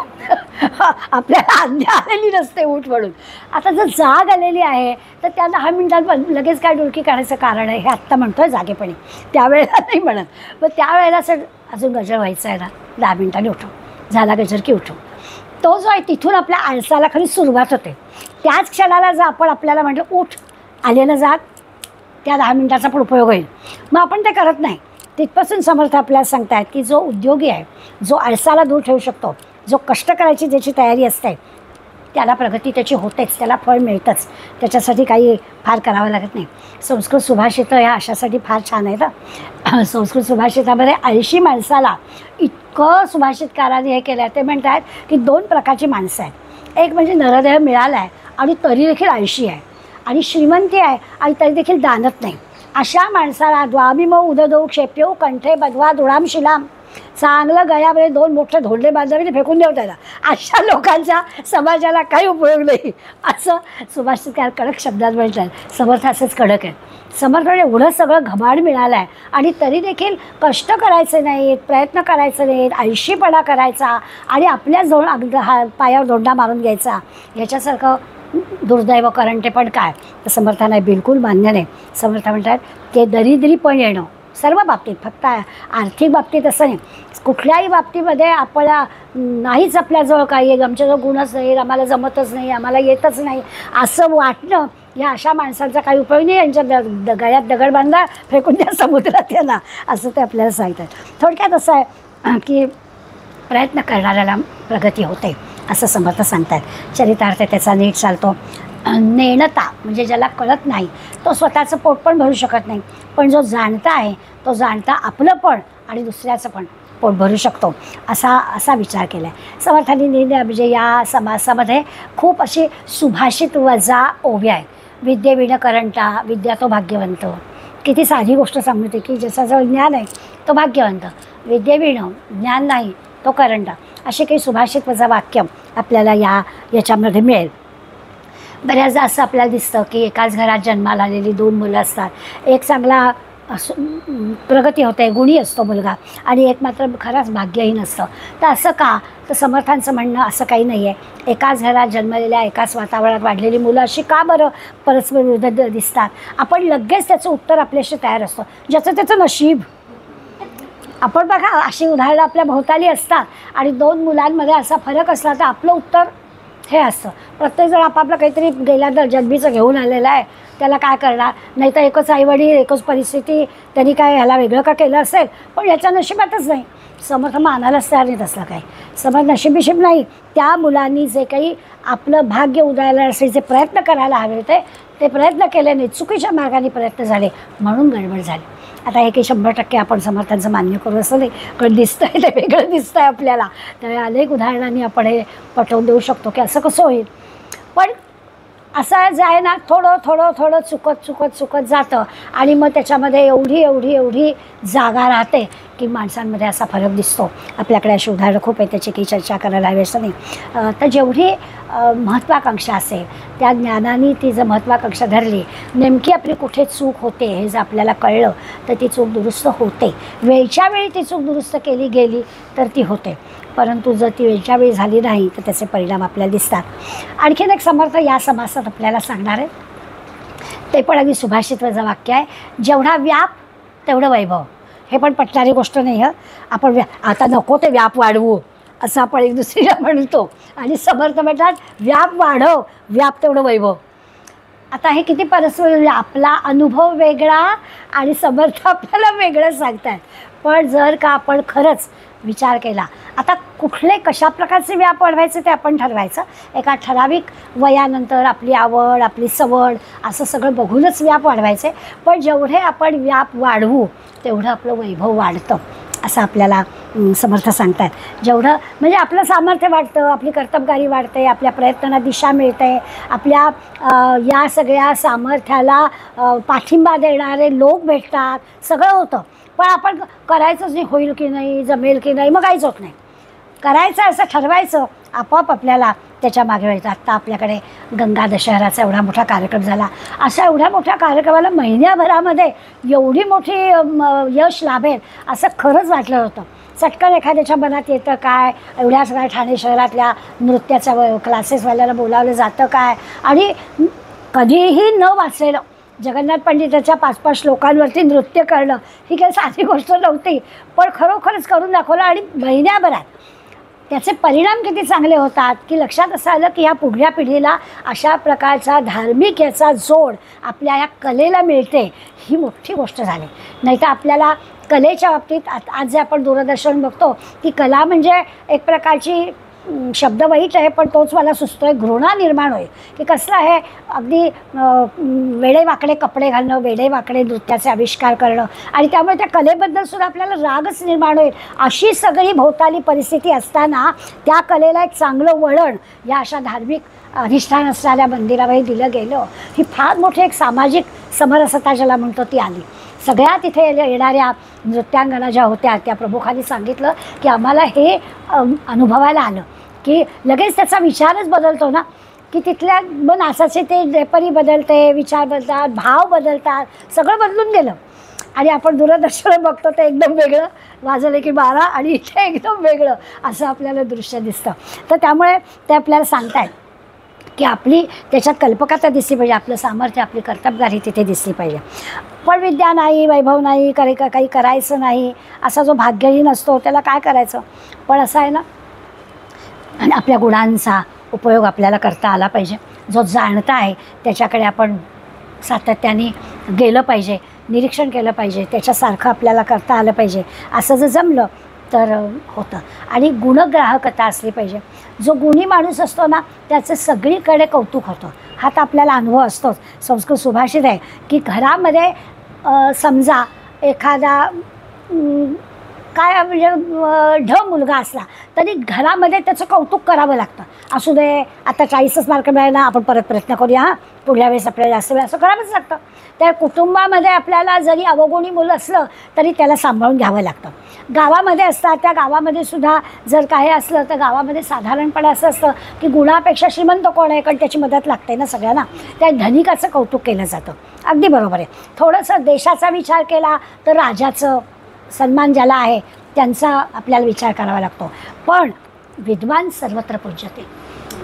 आपल्याला आज्ञा आलेली नसते उठ म्हणून. आता जर जाग आलेली आहे तर त्या 10 मिनिटात लगेच काय डुलकी काढायचं कारण आहे हे आत्ता म्हणतोय जागेपणी, त्यावेळेला नाही म्हणत. मग त्यावेळेला असं अजून गजर व्हायचं आहे ना, 10 मिनिटांनी उठू, झाला गजर की उठू. तो जो आहे तिथून आपल्या आळसाला खरी सुरुवात होते. त्याच क्षणाला जर आपण आपल्याला म्हटलं उठ, आलेलं जाग, त्या 10 मिनिटाचा पण उपयोग होईल. मग आपण ते करत नाही. तिथपासून समर्थ आपल्याला सांगतायत की जो उद्योगी आहे, जो आळसाला दूर ठेवू शकतो, जो कष्ट करायची ज्याची तयारी असते, त्याला प्रगती त्याची होतेच, त्याला फळ मिळतंच. त्याच्यासाठी काही फार करावं लागत नाही. संस्कृत सुभाषितं ह्या अशासाठी फार छान आहेत. संस्कृत सुभाषितामध्ये 80 माणसाला इतकं सुभाषितकारांनी हे केलं आहे. ते म्हणतात की 2 प्रकारची माणसं आहेत. एक म्हणजे नरदेह मिळाला आहे आणि तरी देखील आळशी आहे, आणि श्रीमंती आहे आणि तरी देखील दानत नाही. अशा माणसाला द्वामिमो उददो क्षेप्यो कंठे बधवा दुराम शिलाम, चांगलं गळ्यामध्ये 2 मोठे धोंडे बांधावे फेकून देऊ त्याला. अशा लोकांच्या समाजाला काही उपयोग नाही, असं सुभाषितकार कडक शब्दात म्हणतात. समर्थ असेच कडक आहेत. समर्थाने एवढं सगळं घबाड मिळालं आहे आणि तरी देखील कष्ट करायचे नाहीत, प्रयत्न करायचे नाहीत, आळशीपणा करायचा आणि आपल्या पायावर धोंडा मारून घ्यायचा, याच्यासारखं दुर्दैव करंटे पण काय. तर समर्थांना बिलकुल मान्य नाही. समर्थ म्हणतात ते दरिद्री पण येणं सर्व बाबतीत, फक्त आर्थिक बाबतीत असं नाही, कुठल्याही बाबतीमध्ये आपल्याला नाहीच आपल्याजवळ काही आहे, आमच्याजवळ गुणच नाही, आम्हाला जमतच नाही, आम्हाला येतच नाही असं वाटणं, या अशा माणसांचा काही उपयोग नाही. यांच्या गळ्यात दगड बांधा, फेकून द्या समुद्रात यांना, असं ते आपल्याला सांगतात. थोडक्यात असं आहे की प्रयत्न करणाऱ्याला प्रगती होते असं समर्थ सांगतात. चरितार्थ त्याचा नीट चालतो. नेणता म्हणजे ज्याला कळत नाही तो स्वतःचं पोट पण भरू शकत नाही, पण जो जाणता आहे तो जाणता आपलं पण आणि दुसऱ्याचं पण पोट भरू शकतो, असा विचार केला आहे समर्थांनी. म्हणजे या समासामध्ये खूप अशी सुभाषित वजा ओव्या आहेत. विद्येविण करंटा, विद्या तो भाग्यवंत. किती साधी गोष्ट सांगते की ज्याच्याजवळ ज्ञान आहे तो भाग्यवंत, विद्येविण ज्ञान नाही तो करंटा. असे काही सुभाषित वजा वाक्य आपल्याला याच्यामध्ये मिळेल. बऱ्याचदा असं आपल्याला दिसतं की एकाच घरात जन्माला आलेली 2 मुलं असतात. एक चांगला प्रगती होते, गुणी असतो मुलगा, आणि एक मात्र खराच भाग्यहीन असतं. तर असं का? तर समर्थांचं म्हणणं असं काही नाही आहे. एकाच घरात जन्मलेल्या, एकाच वातावरणात वाढलेली मुलं अशी का बरं परस्पर विरुद्ध दिसतात? आपण लगेच त्याचं उत्तर आपल्याशी तयार असतो, ज्याचं त्याचं नशीब. आपण बघा अशी उदाहरणं आपल्या भोवताली असतात आणि 2 मुलांमध्ये असा फरक असला तर आपलं उत्तर हे असतं. प्रत्येकजण आपापलं काहीतरी गेल्या तर जन्मीचं घेऊन आलेलं आहे, त्याला काय करणार? नाही तर एकच आईवडील, एकच परिस्थिती, त्यांनी काय ह्याला वेगळं का केलं असेल, पण याच्या नशिबातच नाही. समर्थ मानायलाच तयार नाही तसलं काय. समर्थ नशीब नाही. त्या मुलांनी जे काही आपलं भाग्य उदयाला असायचे प्रयत्न करायला हवे होते ते प्रयत्न केले नाही, चुकीच्या मार्गाने प्रयत्न झाले म्हणून गडबड झाली. आता हे काही 100% आपण समर्थांचं मान्य करू असं नाही, कारण दिसतं आहे ते वेगळं दिसतं आहे आपल्याला. तर अनेक उदाहरणांनी आपण हे पटवून देऊ शकतो की असं कसं होईल. पण असं जे आहे ना, थोडं चुकत जातं आणि मग त्याच्यामध्ये एवढी जागा राहते की माणसांमध्ये असा फरक दिसतो. आपल्याकडे अशी उदाहरणं खूप आहे, त्याची काही चर्चा करायला हवी असं नाही. तर जेवढी महत्त्वाकांक्षा असेल त्या ज्ञानाने ती जर महत्त्वाकांक्षा धरली, नेमकी आपली कुठे चूक होते हे जर आपल्याला कळलं तर ती चूक दुरुस्त होते. वेळच्या वेळी ती चूक दुरुस्त केली गेली तर ती होते, परंतु जर ती वेळच्या वेळी झाली नाही तर त्याचे परिणाम आपल्याला दिसतात. आणखीन एक समर्थ या समासात आपल्याला सांगणार आहे, ते पण अगदी सुभाषित वजा वाक्य आहे. जेवढा व्याप तेवढं वैभव. हे पण पटणारी गोष्ट नाही हं. आपण आता नको ते व्याप वाढवू असं आपण एक दुसरीला म्हणतो, आणि समर्थ म्हणतात व्याप वाढव, व्याप तेवढं वैभव. आता हे किती परस्पर, आपला अनुभव वेगळा आणि समर्थ आपल्याला वेगळं सांगतात. पण जर का आपण खरंच विचार केला, आता कुठले कशा प्रकारचे व्याप वाढवायचे ते आपण ठरवायचं. एका ठराविक वयानंतर आपली आवड, आपली सवड असं सगळं बघूनच व्याप वाढवायचे. पण जेवढे आपण व्याप वाढवू तेवढं आपलं वैभव वाढतं असं आपल्याला समर्थ सांगतात. जेवढं म्हणजे आपलं सामर्थ्य वाढतं, आपली कर्तबगारी वाढते, आपल्या प्रयत्नांना दिशा मिळते, आपल्या या सगळ्या सामर्थ्याला पाठिंबा देणारे लोक भेटतात, सगळं होतं. पण आपण करायचंच नाही, होईल की नाही, जमेल की नाही, मग काहीच होत नाही. करायचं असं ठरवायचं, आपोआप आपल्याला त्याच्या मागे वळतं. आत्ता आपल्याकडे गंगा दशहराचा एवढा मोठा कार्यक्रम झाला. अशा एवढ्या मोठ्या कार्यक्रमाला महिन्याभरामध्ये एवढी मोठी यश लाभेल असं खरंच वाटलं होतं. चटकन एखाद्याच्या मनात येतं काय, एवढ्या सगळ्या ठाणे शहरातल्या नृत्याच्या क्लासेसवाल्याला बोलावलं जातं काय, आणि कधीही न वाचलेलं जगन्नाथ पंडिताच्या 5-5 लोकांवरती नृत्य करणं ही काही साधी गोष्ट नव्हती, पण खरोखरच करून दाखवलं. आणि महिन्याभरात त्याचे परिणाम किती चांगले होतात की लक्षात असं आलं की ह्या पुढल्या पिढीला अशा प्रकारचा धार्मिक याचा जोड आपल्या या कलेला मिळते, ही मोठी गोष्ट झाली. नाही तर आपल्याला कलेच्या बाबतीत आज जे आपण दूरदर्शन बघतो ती कला म्हणजे एक प्रकारची शब्द वाईट आहे, पण तोच मला सुचतोय, घृणा निर्माण होईल की कसलं आहे, अगदी वेडेवाकडे कपडे घालणं, वेडेवाकडे नृत्याचे आविष्कार करणं, आणि त्यामुळे त्या कलेबद्दल सुद्धा आपल्याला रागच निर्माण होईल. अशी सगळी भोवताली परिस्थिती असताना त्या कलेला एक चांगलं वळण या अशा धार्मिक अधिष्ठान असणाऱ्या मंदिरामध्ये दिलं गेलं. ही फार मोठी एक सामाजिक समरसता ज्याला म्हणतो ती आली. सगळ्या तिथे येणाऱ्या नृत्यांगना ज्या होत्या त्या प्रमुखांनी सांगितलं की आम्हाला हे अनुभवायला आलं की लगेच त्याचा विचारच बदलतो ना, की तिथल्या मग नाचाचे ते ड्रेपरी बदलते, विचार बदलतात, भाव बदलतात, सगळं बदलून गेलं. आणि आपण दूरदर्शन बघतो ते एकदम वेगळं, वाजले की 12 आणि इथे एकदम वेगळं असं आपल्याला दृश्य दिसतं. तर त्यामुळे ते आपल्याला सांगतायत की आपली त्याच्यात कल्पकता दिसली पाहिजे, आपलं सामर्थ्य, आपली कर्तबगारी तिथे दिसली पाहिजे. पण विद्या नाही, वैभव नाही, काही करायचं नाही असा जो भाग्यहीन असतो त्याला काय करायचं. पण असं आहे ना, आणि आपल्या गुणांचा उपयोग आपल्याला करता आला पाहिजे. जो जाणता आहे त्याच्याकडे आपण सातत्याने गेलं पाहिजे, निरीक्षण केलं पाहिजे, त्याच्यासारखं आपल्याला करता आलं पाहिजे. असं जर जमलं तर होतं. आणि गुणग्राहकता असली पाहिजे. जो गुणी माणूस असतो ना त्याचं सगळीकडे कौतुक होतं. हा तर आपल्याला अनुभव असतोच. संस्कृत सुभाषित आहे की घरामध्ये समजा एखादा काय म्हणजे ढ मुलगा असला तरी घरामध्ये त्याचं कौतुक करावं लागतं. असू दे, आता 40च मार्क मिळाला, आपण परत प्रयत्न करूया, हां पुढल्या वेळेस आपल्याला जास्त वेळ, असं करावंच लागतं. त्या कुटुंबामध्ये आपल्याला जरी अवगुणी मुलं असलं तरी त्याला सांभाळून घ्यावं लागतं. गावामध्ये असतात, त्या गावामध्ये सुद्धा जर काही असलं तर गावामध्ये साधारणपणे असं असतं की गुणापेक्षा श्रीमंत कोण आहे, कारण त्याची मदत लागते ना सगळ्यांना. त्या धनिकाचं कौतुक केलं जातं. अगदी बरोबर आहे. थोडंसं देशाचा विचार केला तर राजाचं सन्मान ज्याला आहे त्यांचा आपल्याला विचार करावा लागतो. पण विद्वान सर्वत्र पूज्यते,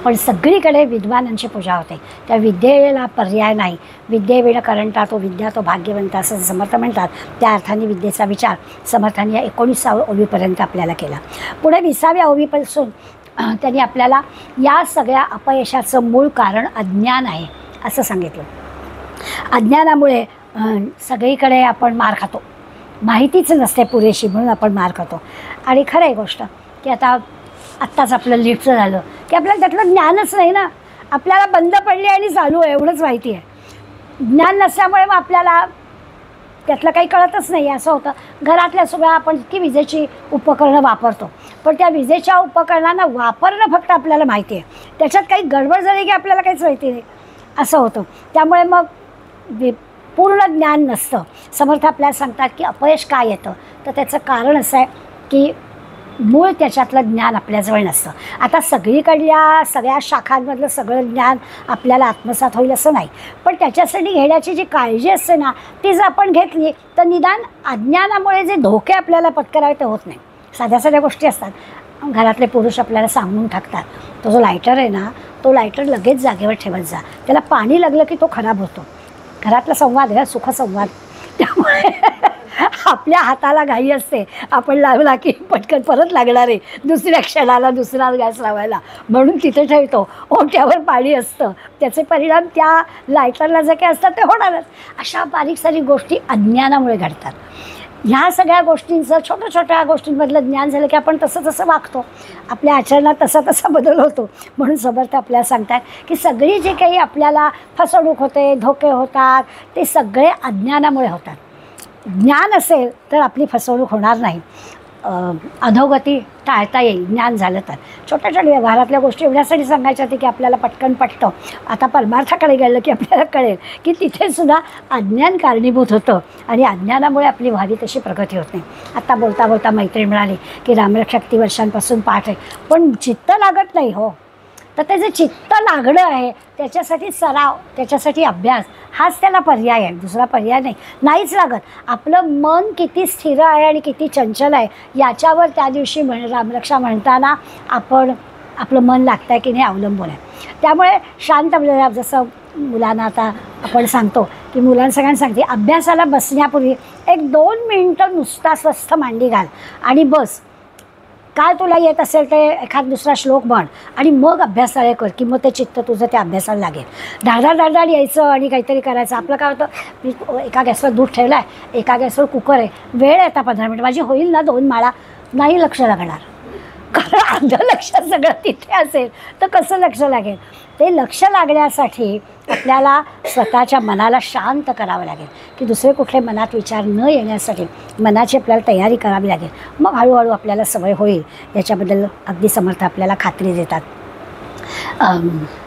पण सगळीकडे विद्वानांची पूजा होते. त्या विद्येला पर्याय नाही. विद्येविण करंटा तो विद्या तो भाग्यवंत असं समर्थ म्हणतात. त्या अर्थाने विद्येचा विचार समर्थांनी या 19व्या ओवीपर्यंत आपल्याला केला. पुढे 20व्या ओवीपासून त्यांनी आपल्याला या सगळ्या अपयशाचं मूळ कारण अज्ञान आहे असं सांगितलं. अज्ञानामुळे सगळीकडे आपण मार खातो, माहितीच नसते पुरेशी म्हणून आपण मार खातो. आणि खरं आहे गोष्ट की आत्ताच आपलं लिफ्टचं झालं की आपल्याला त्यातलं ज्ञानच नाही ना. आपल्याला बंद पडली आणि चालू आहे एवढंच माहिती आहे. ज्ञान नसल्यामुळे मग आपल्याला त्यातलं काही कळतच नाही असं होतं. घरातल्या सगळ्या आपण इतकी विजेची उपकरणं वापरतो, पण त्या विजेच्या उपकरणांना वापरणं फक्त आपल्याला माहिती आहे, त्याच्यात काही गडबड झाली की आपल्याला काहीच माहिती नाही असं होतं. त्यामुळे मग पूर्ण ज्ञान नसतं. समर्थ आपल्याला सांगतात की अपयश काय येतं, तर त्याचं कारण असं आहे की मूळ त्याच्यातलं ज्ञान आपल्याजवळ नसतं. आता सगळीकडल्या सगळ्या शाखांमधलं सगळं ज्ञान आपल्याला आत्मसात होईल असं नाही, पण त्याच्यासाठी घेण्याची जी काळजी असते ना ती जर आपण घेतली तर निदान अज्ञानामुळे जे धोके आपल्याला पत्करावे ते होत नाही. साध्या साध्या गोष्टी असतात. घरातले पुरुष आपल्याला सांगून टाकतात, तो जो लायटर आहे ना तो लायटर लगेच जागेवर ठेवत जा, त्याला पाणी लागलं की तो खराब होतो. घरातला संवाद आहे, सुखसंवाद. त्यामुळे आपल्या हाताला घाई असते, आपण लावला की पटकन परत लागणार आहे दुसऱ्या क्षणाला दुसरा गॅस लावायला, म्हणून तिथे ठेवतो. ओट्यावर पाणी असतं, त्याचे परिणाम त्या लायटरला जे काही असतात ते होणारच. अशा बारीक सारीक गोष्टी अज्ञानामुळे घडतात. ह्या सगळ्या गोष्टींचं छोट्या छोट्या गोष्टींमधलं ज्ञान झालं की आपण तसं तसं वागतो, आपल्या आचरणात तसा बदल होतो. म्हणून समर्थ आपल्याला सांगतात की सगळी जे काही आपल्याला फसवणूक होते, धोके होतात, ते सगळे अज्ञानामुळे होतात. ज्ञान असेल तर आपली फसवणूक होणार नाही, अधोगती टाळता येईल ज्ञान झालं तर. छोट्या छोट्या व्यवहारातल्या गोष्टी एवढ्यासाठी सांगायच्या होती की आपल्याला पटकन पटतं. आता परमार्थाकडे गेलं की आपल्याला कळेल की तिथेसुद्धा अज्ञान कारणीभूत होतं आणि अज्ञानामुळे आपली व्हावी तशी प्रगती होत नाही. आता बोलता बोलता मैत्रीण म्हणाली की रामरक्षा किती वर्षांपासून पाठ आहे, पण चित्त लागत नाही. हो, तर ते जे चित्त लागणं आहे त्याच्यासाठी सराव, त्याच्यासाठी अभ्यास हाच त्याला पर्याय आहे, दुसरा पर्याय नाही. नाहीच लागत. आपलं मन किती स्थिर आहे आणि किती चंचल आहे याच्यावर त्या दिवशी रामरक्षा म्हणताना आपलं मन लागतं आहे की नाही अवलंबून आहे. त्यामुळे शांत जसं मुलांना आता आपण सांगतो की सगळ्यांना सांगते अभ्यासाला बसण्यापूर्वी 1-2 मिनटं नुसता स्वस्थ मांडी घाल आणि बस. काय तुला येत असेल ते एखाद दुसरा श्लोक म्हण आणि मग अभ्यासाला कर की मग ते चित्त तुझं त्या अभ्यासाला लागेल. धाडधाड यायचं आणि काहीतरी करायचं. आपलं काय होतं, मी एका गॅसवर दूध ठेवला आहे, एका गॅसवर कुकर आहे, वेळ आहे आता 15 मिनिट, माझी होईल ना 2 माळा, नाही लक्ष लागणार. कारण अर्धं लक्ष सगळं तिथे असेल तर कसं लक्ष लागेल. ते लक्ष लागण्यासाठी आपल्याला स्वतःच्या मनाला शांत करावं लागेल की दुसरे कुठले मनात विचार न येण्यासाठी मनाची आपल्याला तयारी करावी लागेल. मग हळूहळू आपल्याला सवय होईल. याच्याबद्दल अगदी समर्थ आपल्याला खात्री देतात.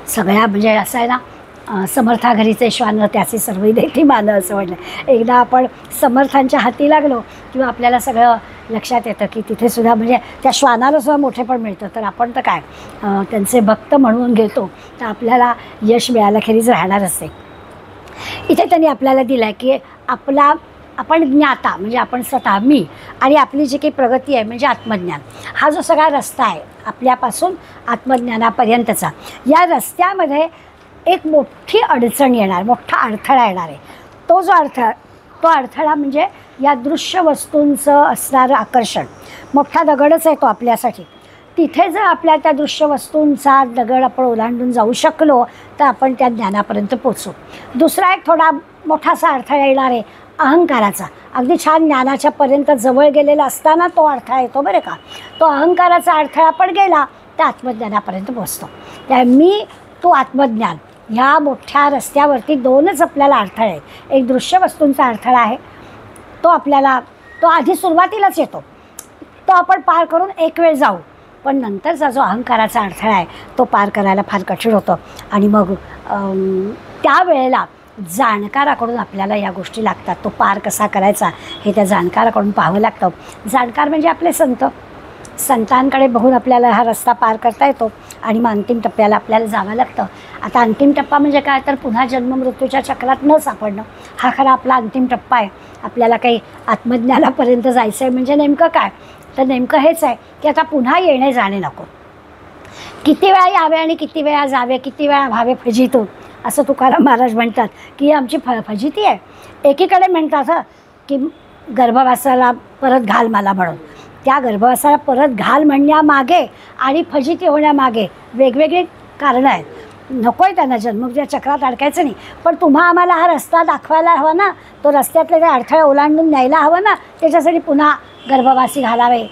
सगळ्या म्हणजे असं आहे ना, समर्था घरीचे श्वान त्याचे सर्व देठी मान असं म्हटलं. एकदा आपण समर्थांच्या हाती लागलो किंवा आपल्याला सगळं लक्षात येतं की तिथे सुद्धा म्हणजे त्या श्वानाला सुद्धा मोठेपण मिळतं. तर आपण तर काय त्यांचे भक्त म्हणून घेतो तर आपल्याला यश मिळाल्याखेरीज राहणार असते. इथे त्यांनी आपल्याला दिलं आहे की आपण ज्ञाता म्हणजे आपण स्वतः मी आणि आपली जी काही प्रगती आहे म्हणजे आत्मज्ञान, हा जो सगळा रस्ता आहे आपल्यापासून आत्मज्ञानापर्यंतचा, या रस्त्यामध्ये एक मोठी अडचण येणार, मोठा अडथळा येणार आहे. तो अडथळा म्हणजे या दृश्य वस्तूंचं असणारं आकर्षण. मोठा दगडच आहे तो आपल्यासाठी. तिथे जर आपल्या त्या दृश्य वस्तूंचा दगड आपण ओलांडून जाऊ शकलो तर आपण त्या ज्ञानापर्यंत पोचू. दुसरा एक थोडा मोठासा अडथळा येणार आहे अहंकाराचा. अगदी छान ज्ञानाच्या पर्यंत जवळ गेलेला असताना तो अडथळा येतो बरं का. तो अहंकाराचा अडथळा पण गेला तर आत्मज्ञानापर्यंत पोचतो. त्या मी तो आत्मज्ञान ह्या मोठ्या रस्त्यावरती 2च आपल्याला अडथळे आहेत. एक दृश्य वस्तूंचा अडथळा आहे, तो आधी सुरुवातीलाच येतो, तो आपण पार करून एक वेळ जाऊ. पण नंतरचा जो अहंकाराचा अडथळा आहे तो पार करायला फार कठीण होतं. आणि मग त्यावेळेला जाणकाराकडून आपल्याला या गोष्टी लागतात. तो पार कसा करायचा हे त्या जाणकाराकडून पाहावं लागतं. जाणकार म्हणजे आपले संतांकडे बघून आपल्याला हा रस्ता पार करता येतो आणि मग अंतिम टप्प्याला आपल्याला जावं लागतं. आता अंतिम टप्पा म्हणजे काय, तर पुन्हा जन्ममृत्यूच्या चक्रात न सापडणं हा खरा आपला अंतिम टप्पा आहे. आपल्याला काही आत्मज्ञानापर्यंत जायचं आहे म्हणजे नेमकं काय, तर नेमकं हेच आहे की आता पुन्हा येणे जाणे नको. किती वेळा यावे आणि किती वेळा जावे, किती वेळा व्हावे फजितो, असं तुकाराम महाराज म्हणतात की आमची फजिती आहे. एकीकडे म्हणतात की गर्भवासाला परत घाल मला म्हणून. त्या गर्भवासाला परत घाल म्हणण्यामागे आणि फजिती होण्यामागे वेगवेगळी कारणं आहेत. नको आहे त्यांना जन्मच्या चक्रात अडकायचं नाही, पण तुम्हा आम्हाला हा रस्ता दाखवायला हवा ना, तो रस्त्यातले काही अडथळे ओलांडून न्यायला हवं ना, त्याच्यासाठी पुन्हा गर्भवासी घालावे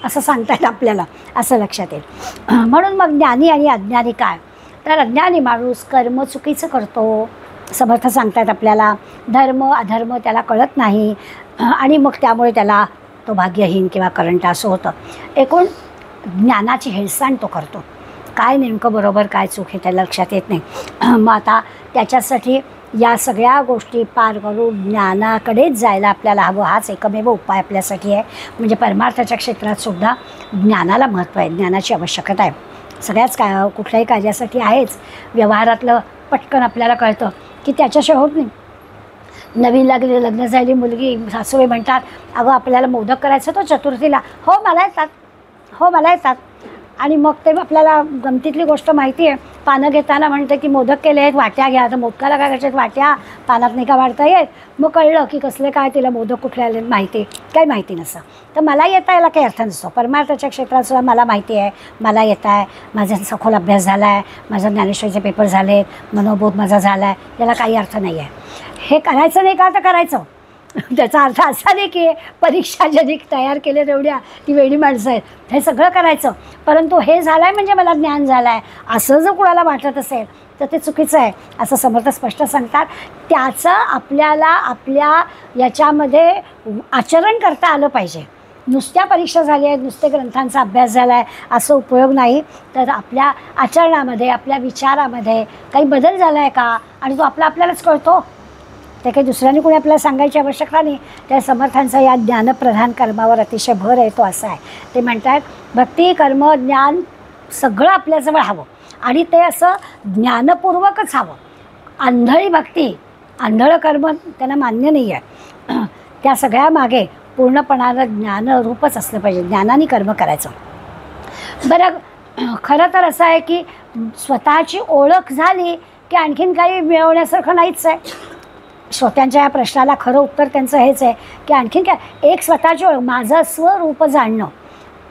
असं सांगतायत आपल्याला, असं लक्षात येईल. म्हणून मग ज्ञानी आणि अज्ञानी काय, तर अज्ञानी माणूस कर्म चुकीचं करतो. समर्थ सांगतायत आपल्याला धर्म अधर्म त्याला कळत नाही आणि मग त्यामुळे त्याला तो भाग्यहीन किंवा करंट असं होतं. एकूण ज्ञानाची हेळसांड तो करतो. काय नेमकं बरोबर काय चूक हे त्याला लक्षात येत नाही. मग आता त्याच्यासाठी या सगळ्या गोष्टी पार करून ज्ञानाकडेच जायला आपल्याला हवं. हाच एकमेव उपाय आपल्यासाठी आहे. म्हणजे परमार्थाच्या क्षेत्रात सुद्धा ज्ञानाला महत्त्व आहे, ज्ञानाची आवश्यकता आहे. सगळ्याच कुठल्याही कार्यासाठी आहेच. व्यवहारातलं पटकन आपल्याला कळतं की त्याच्याशिवाय होत नाही. नवीन लग्न झालेली मुलगी सासूबाई म्हणतात अगं आपल्याला मोदक करायचं तो चतुर्थीला, हो मला येतात. आणि मग ते आपल्याला गमतीतली गोष्ट माहिती आहे, पानं घेताना म्हणते की मोदक केले आहेत वाट्या घ्या. तर मोदकाला काय करायच्यात वाट्या, पानात नाही का वाढता येत. मग कळलं की कसले काय तिला मोदक कुठले आले काही माहिती नसतं. तर मला येता याला काही अर्थ नसतो. परमार्थाच्या क्षेत्रात सुद्धा मला माहिती आहे, मला येत आहे, माझा सखोल अभ्यास झाला आहे, माझा ज्ञानेश्वरीचे पेपर झाले आहेत, मनोबोध माझा झाला आहे, याला काही अर्थ नाही आहे. हे करायचं नाही का तर करायचं. त्याचा अर्थ असा नाही की परीक्षा ज्यांनी तयार केले तेवढ्या ती वेळी माणसं आहेत, हे सगळं करायचं. परंतु हे झालं आहे म्हणजे मला ज्ञान झालं आहे असं जर कुणाला वाटत असेल तर ते चुकीचं आहे असं समर्थ स्पष्ट सांगतात. त्याचं आपल्याला आपल्या याच्यामध्ये आचरण करता आलं पाहिजे. नुसत्या परीक्षा झाल्या आहेत, नुसते ग्रंथांचा अभ्यास झाला आहे असं उपयोग नाही. तर आपल्या आचरणामध्ये आपल्या विचारामध्ये काही बदल झाला आहे का, आणि तो आपल्यालाच कळतो. ते काही दुसऱ्याने कोणी आपल्याला सांगायची आवश्यकता नाही. त्या समर्थांचा या ज्ञानप्रधान कर्मावर अतिशय भर आहे. तो असा आहे, ते म्हणतात भक्ती कर्म ज्ञान सगळं आपल्याजवळ हवं. आणि ते असं ज्ञानपूर्वकच हवं. आंधळी भक्ती, आंधळं कर्म त्यांना मान्य नाही आहे. त्या सगळ्या मागे पूर्णपणानं ज्ञानरूपच असलं पाहिजे, ज्ञानाने कर्म करायचं. बरं, खरं तर असं आहे की स्वतःची ओळख झाली की आणखीन काही मिळवण्यासारखं नाहीच आहे. श्रोत्यांच्या या प्रश्नाला खरं उत्तर त्यांचं हेच आहे की आणखीन काय, एक स्वतःची ओळख, माझं स्वरूप जाणणं.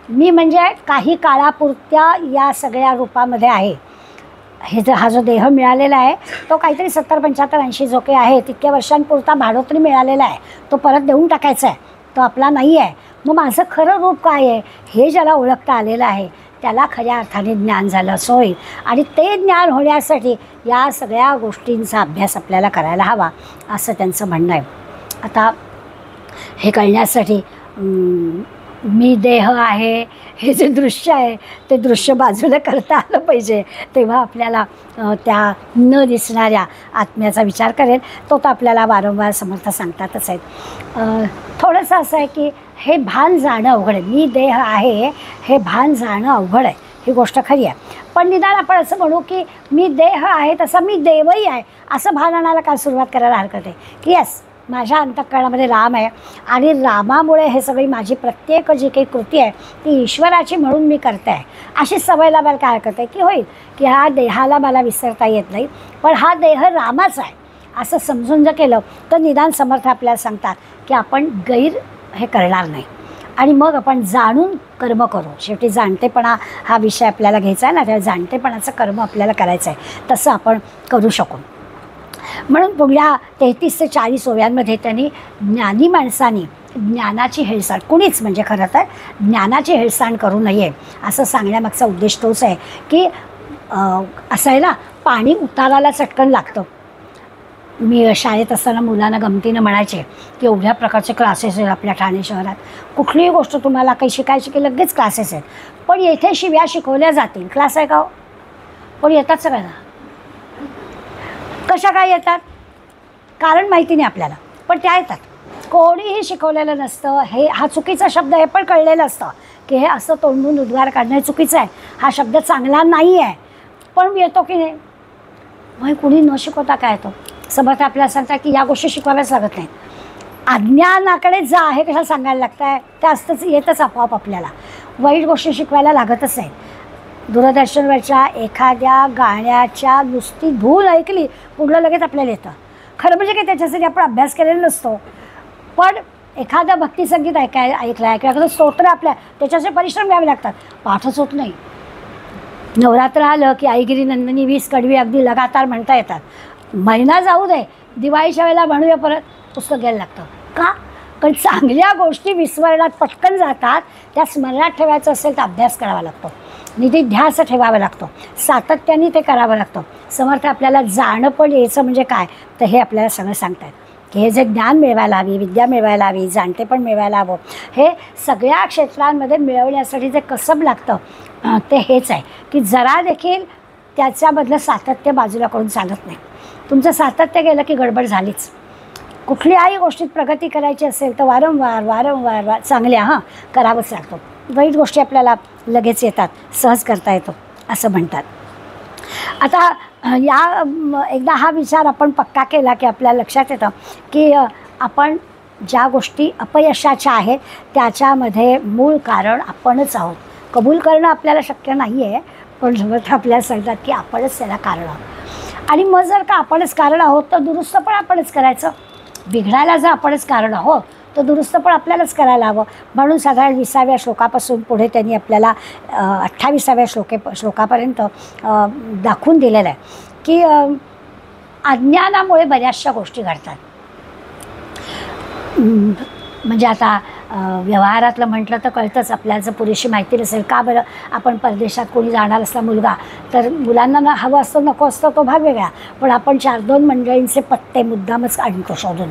मी म्हणजे काही काळापुरत्या या सगळ्या रूपामध्ये आहे. हा जो देह मिळालेला आहे तो काहीतरी 70, 75, 80 जो काही आहे तितक्या वर्षांपुरता भाडोत्री मिळालेला आहे, तो परत देऊन टाकायचा आहे, तो आपला नाही आहे. मग माझं खरं रूप काय आहे हे ज्याला ओळखता आलेलं आहे त्याला खऱ्या अर्थाने ज्ञान झालं असं होईल. आणि ते ज्ञान होण्यासाठी या सगळ्या गोष्टींचा अभ्यास आपल्याला करायला हवा असं त्यांचं म्हणणं आहे. आता हे कळण्यासाठी मी देह आहे हे जे दृश्य आहे ते दृश्य बाजूला करता आलं पाहिजे, तेव्हा आपल्याला त्या न दिसणाऱ्या आत्म्याचा विचार करेल. तो तर आपल्याला वारंवार समर्थ सांगतातच आहेत. थोडंसं असं आहे की हे भान जाणं अवघड आहे. मी देह आहे हे भान जाणं अवघड आहे, ही गोष्ट खरी आहे. पण निदान आपण असं म्हणू की मी देह आहे तसं मी देवही आहे असं भान आणायला काय सुरुवात करायला हरकत आहे की यस, माझ्या अंतःकरणामध्ये राम आहे आणि रामामुळे हे सगळी माझी प्रत्येक जी काही कृती आहे ती ईश्वराची म्हणून मी करते आहे अशी सवय लावायला काय हरकत आहे की होईल की ह्या देहाला मला विसरता येत नाही, पण हा देह रामाचा आहे असं समजून जर केलं तर निदान समर्थ आपल्याला सांगतात की आपण गैर हे करणार नाही आणि मग आपण जाणून कर्म करू. शेवटी जाणतेपणा हा विषय आपल्याला घ्यायचा आहे ना, त्या जाणतेपणाचं कर्म आपल्याला करायचं आहे तसं आपण करू शकू. म्हणून पुढल्या 33 ते 40 ओव्यांमध्ये त्यांनी ज्ञानी माणसांनी ज्ञानाची हेळसांड, कुणीच म्हणजे खरं तर ज्ञानाची हेळसांड करू नये असं सांगण्यामागचा उद्देश तोच आहे की असं आहे ना, पाणी उताराला चटकन लागतं. मी शाळेत असताना मुलांना गमतीनं म्हणायचे की एवढ्या प्रकारचे क्लासेस आहेत आपल्या ठाणे शहरात, कुठलीही गोष्ट तुम्हाला काही शिकायची की लगेच क्लासेस आहेत, पण येथे शिव्या शिकवल्या जातील. क्लास आहे का हो? पण येतात सगळ्यांना. कशा काय येतात कारण माहिती नाही आपल्याला, पण त्या येतात. कोणीही शिकवलेलं नसतं. हा चुकीचा शब्द हे पण कळलेलं असतं की हे असं तोंडून उद्गार काढणं हे चुकीचं आहे, हा शब्द चांगला नाही आहे, पण येतो की नाही. मग कुणी न शिकवता काय येतो. समर्थ आपल्याला सांगतात की या गोष्टी शिकवायलाच लागत नाही. अज्ञानाकडे जा हे कशा सांगायला लागत आहे, ते असतंच, येतच आपोआप. आपल्याला वाईट गोष्टी शिकवायला लागतच नाही. दूरदर्शनवरच्या एखाद्या गाण्याच्या नुसती धूल ऐकली पुढलं लगेच आपल्याला येतं. खरं म्हणजे काय, त्याच्यासाठी आपण अभ्यास केलेला नसतो, पण एखादं भक्तिसंगीत ऐकलं आहे किंवा एखादं स्तोत्र आपल्या त्याच्याचे परिश्रम घ्यावे लागतात, पाठच होत नाही. नवरात्र आलं की आईगिरी नंदिनी 20 कडवी अगदी लगातार म्हणता येतात. महिना जाऊ दे, दिवाळीच्या वेळेला म्हणूया परत पुस्तक घ्यायला लागतं. का? कारण चांगल्या गोष्टी विस्मरणात पटकन जातात. त्या स्मरणात ठेवायचं असेल तर अभ्यास करावा लागतो, निधिध्यास ठेवावा लागतो, सातत्याने ते करावं लागतं. समर्थ आपल्याला जाणं पण यायचं म्हणजे काय तर हे आपल्याला सगळं सांगतात की हे जे ज्ञान मिळवायला हवी, विद्या मिळवायला हवी, जाणते पण मिळवायला हवं, हे सगळ्या क्षेत्रांमध्ये मिळवण्यासाठी जे कसब लागतं ते हेच आहे की जरा देखील त्याच्यामधलं सातत्य बाजूला करून चालत नाही. तुमचं सातत्य गेलं की गडबड झालीच. कुठल्याही गोष्टीत प्रगती करायची असेल तर वारंवार चांगल्या करावंच लागतं. वाईट गोष्टी आपल्याला लगेच येतात, सहज करता येतो असं म्हणतात. आता एकदा हा विचार आपण पक्का केला की आपल्याला लक्षात येतं की आपण ज्या गोष्टी अपयशाच्या आहेत त्याच्यामध्ये मूळ कारण आपणच आहोत. कबूल करणं आपल्याला शक्य नाही आहे, पण समर्थ आपल्याला सांगतात की आपणच त्याला कारण आहोत. आणि मग जर का आपणच कारण आहोत तर दुरुस्त पण आपणच करायचं. बिघडायला जर आपणच कारण आहोत तर दुरुस्त पण आपल्यालाच करायला हवं. म्हणून साधारण 20व्या श्लोकापासून पुढे त्यांनी आपल्याला 28व्या श्लोकापर्यंत दाखवून दिलेलं आहे की अज्ञानामुळे बऱ्याचशा गोष्टी घडतात. म्हणजे आता व्यवहारातलं म्हटलं तर कळतंच आपल्याला, जर पुरेशी माहिती नसेल. का बरं, आपण परदेशात कोणी जाणार असला मुलगा तर मुलांना हवं असतं नको असतं तो भाग वेगळा, पण आपण 4-2 मंडळींचे पत्ते मुद्दामच आणतो शोधून,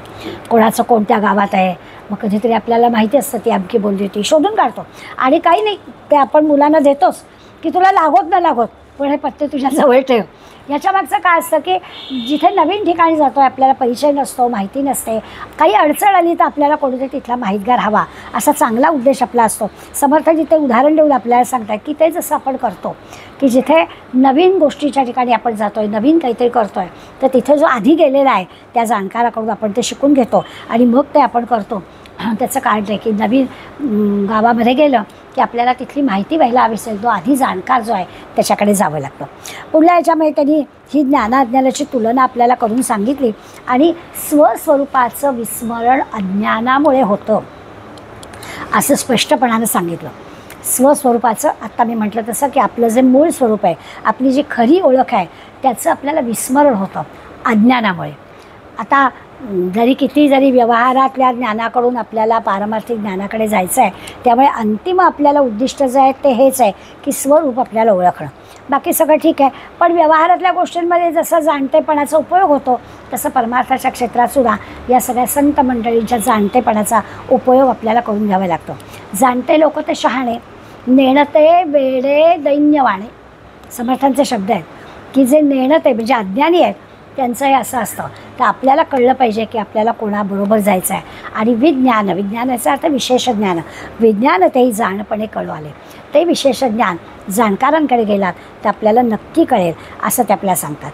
कोणाचं कोणत्या गावात आहे. मग कधीतरी आपल्याला माहिती असतं ती अमकी बोलली ती शोधून काढतो आणि काही नाही ते आपण मुलांना देतोच की तुला लागोत ना लागोत पण हे पत्ते तुझ्या जवळ ठेव. याच्या मागचं काय असतं की जिथे नवीन ठिकाणी जातो आहे, आपल्याला परिचय नसतो, माहिती नसते, काही अडचण आली तर आपल्याला कोणीतरी तिथला माहितगार हवा, असा चांगला उद्देश आपला असतो. समर्थ जिथे उदाहरण देऊन आपल्याला सांगतात की ते जसं आपण करतो की जिथे नवीन गोष्टीच्या ठिकाणी आपण जातो आहे, नवीन काहीतरी करतो आहे, तर तिथे जो आधी गेलेला आहे त्या जाणकाराकडून आपण ते शिकून घेतो आणि मग ते आपण करतो. त्याचं कारण आहे की नवीन गावामध्ये गेलं की आपल्याला तिथली माहिती व्हायला हवी असेल, जो आधी जाणकार जो आहे त्याच्याकडे जावं लागतं. पुढल्या याच्यामध्ये त्यांनी ही ज्ञानाज्ञानाची तुलना आपल्याला करून सांगितली आणि स्वस्वरूपाचं विस्मरण अज्ञानामुळे होतं असं स्पष्टपणानं सांगितलं. स्वस्वरूपाचं आत्ता मी म्हटलं तसं की आपलं जे मूळ स्वरूप आहे, आपली जी खरी ओळख आहे, त्याचं आपल्याला विस्मरण होतं अज्ञानामुळे. आता जरी व्यवहारातल्या ज्ञानाकडून आपल्याला पारमार्थिक ज्ञानाकडे जायचं आहे, त्यामुळे अंतिम आपल्याला उद्दिष्ट जे आहे ते हेच आहे की स्वरूप आपल्याला ओळखणं. बाकी सगळं ठीक आहे, पण व्यवहारातल्या गोष्टींमध्ये जसं जाणतेपणाचा उपयोग होतो तसं परमार्थाच्या क्षेत्रातसुद्धा या सगळ्या संत मंडळींच्या जाणतेपणाचा उपयोग आपल्याला करून घ्यावा लागतो. जाणते लोक ते शहाणे, नेणते वेडे दैन्यवाणे, समर्थांचे शब्द आहेत की जे नेणते म्हणजे अज्ञानी आहेत त्यांचं हे असं असतं. तर आपल्याला कळलं पाहिजे की आपल्याला कोणाबरोबर जायचं आहे. आणि विज्ञानाचा अर्थ विशेष ज्ञान, विज्ञान तेही जाणपणे कळू आले, ते विशेष ज्ञान जाणकारांकडे गेलात तर आपल्याला नक्की कळेल असं ते आपल्याला सांगतात.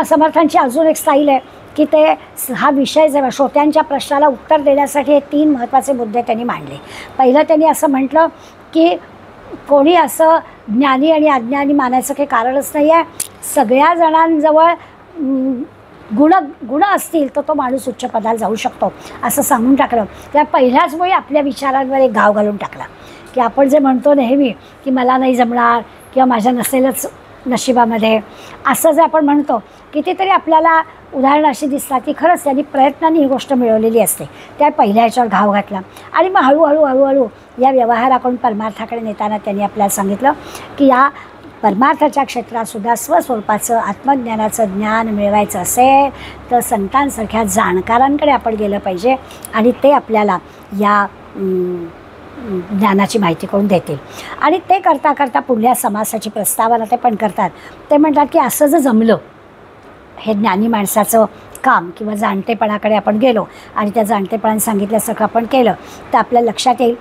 समर्थांची अजून एक स्टाईल आहे की ते हा विषय जेव्हा श्रोत्यांच्या प्रश्नाला उत्तर देण्यासाठी हे 3 महत्त्वाचे मुद्दे त्यांनी मांडले. पहिलं त्यांनी असं म्हटलं की कोणी असं ज्ञानी आणि मानायचं काही कारणच नाही आहे. सगळ्या जणांजवळ गुण असतील तर तो माणूस उच्च पदाला जाऊ शकतो असं सांगून टाकलं. त्या पहिल्याच वेळी आपल्या विचारांवर एक घाव घालून टाकला की आपण जे म्हणतो नेहमी की मला नाही जमणार किंवा माझ्या नसेलच नशिबामध्ये, असं जे आपण म्हणतो कितीतरी आपल्याला उदाहरणं अशी दिसतात की खरंच त्यांनी प्रयत्नांनी ही गोष्ट मिळवलेली असते. त्या पहिल्या ह्याच्यावर घाव घातला आणि मग हळूहळू या व्यवहाराकडून परमार्थाकडे नेताना त्यांनी आपल्याला सांगितलं की या परमार्थाच्या क्षेत्रातसुद्धा स्वस्वरूपाचं आत्मज्ञानाचं ज्ञान मिळवायचं असेल तर संतांसारख्या जाणकारांकडे आपण गेलं पाहिजे आणि ते आपल्याला या ज्ञानाची माहिती करून देतील. आणि ते करता करता पुढल्या समासाची प्रस्तावना ते पण करतात. ते म्हणतात की असं जर जमलं हे ज्ञानी माणसाचं काम किंवा जाणतेपणाकडे आपण गेलो आणि त्या जाणतेपणाने सांगितल्यासारखं आपण केलं तर आपल्या लक्षात येईल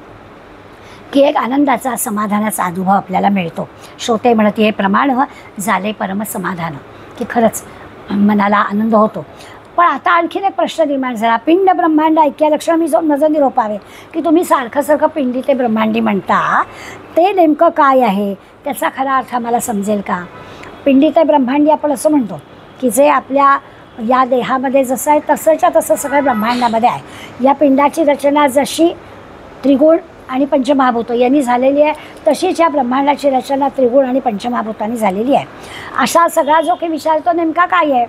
की एक आनंदाचा समाधानाचा अनुभव आपल्याला मिळतो. श्रोते म्हणत हे प्रमाण झाले परमसमाधान, की खरंच मनाला आनंद होतो. पण आता आणखीन एक प्रश्न निर्माण झाला. पिंड ब्रह्मांड ऐक्या लक्षण मी नजर निरोपावे की तुम्ही सारखं पिंडी ते ब्रह्मांडी म्हणता, ते नेमकं काय आहे, त्याचा खरा अर्थ आम्हाला समजेल का? पिंडी ते ब्रह्मांडी आपण असं म्हणतो की जे आपल्या या देहामध्ये जसं आहे तसंच्या तसं सगळं ब्रह्मांडामध्ये आहे. या पिंडाची रचना जशी त्रिगुण आणि पंचमहाभूत यांनी झालेली आहे तशीच या ब्रह्मांडाची रचना त्रिगुण आणि पंचमहाभूतांनी झालेली आहे. असा सगळा जो काही विचारतो नेमका काय आहे,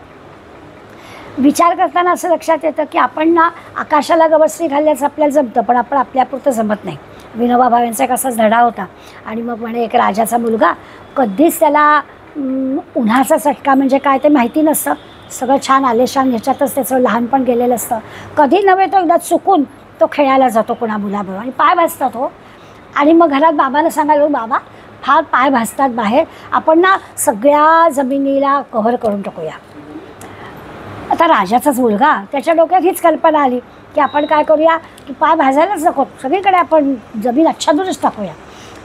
विचार करताना असं लक्षात येतं की आपण ना आकाशाला गवसणी घालण्याचं आपल्याला जमतं, पण आपण आपल्यापुरतं जमत नाही. विनोबा भावेंचा एक असाच धडा होता. आणि मग म्हणे एक राजाचा मुलगा, कधीच त्याला उन्हाचा चटका म्हणजे काय ते माहिती नसतं, सगळं छान आलेशान ह्याच्यातच त्याचं लहानपण गेलेलं असतं. कधी नव्हे तो एकदा चुकून तो खेळायला जातो कोणा मुलाबरोबर आणि पाय भाजतात हो. आणि मग घरात बाबांना सांगायला, बाबा फार पाय भाजतात बाहेर, आपण ना सगळ्या जमिनीला कव्हर करून टाकूया. आता राजाचाच मुलगा, त्याच्या डोक्यात हीच कल्पना आली की आपण काय करूया की पाय भाजायलाच नको, सगळीकडे आपण जमीन आच्छादूनच टाकूया.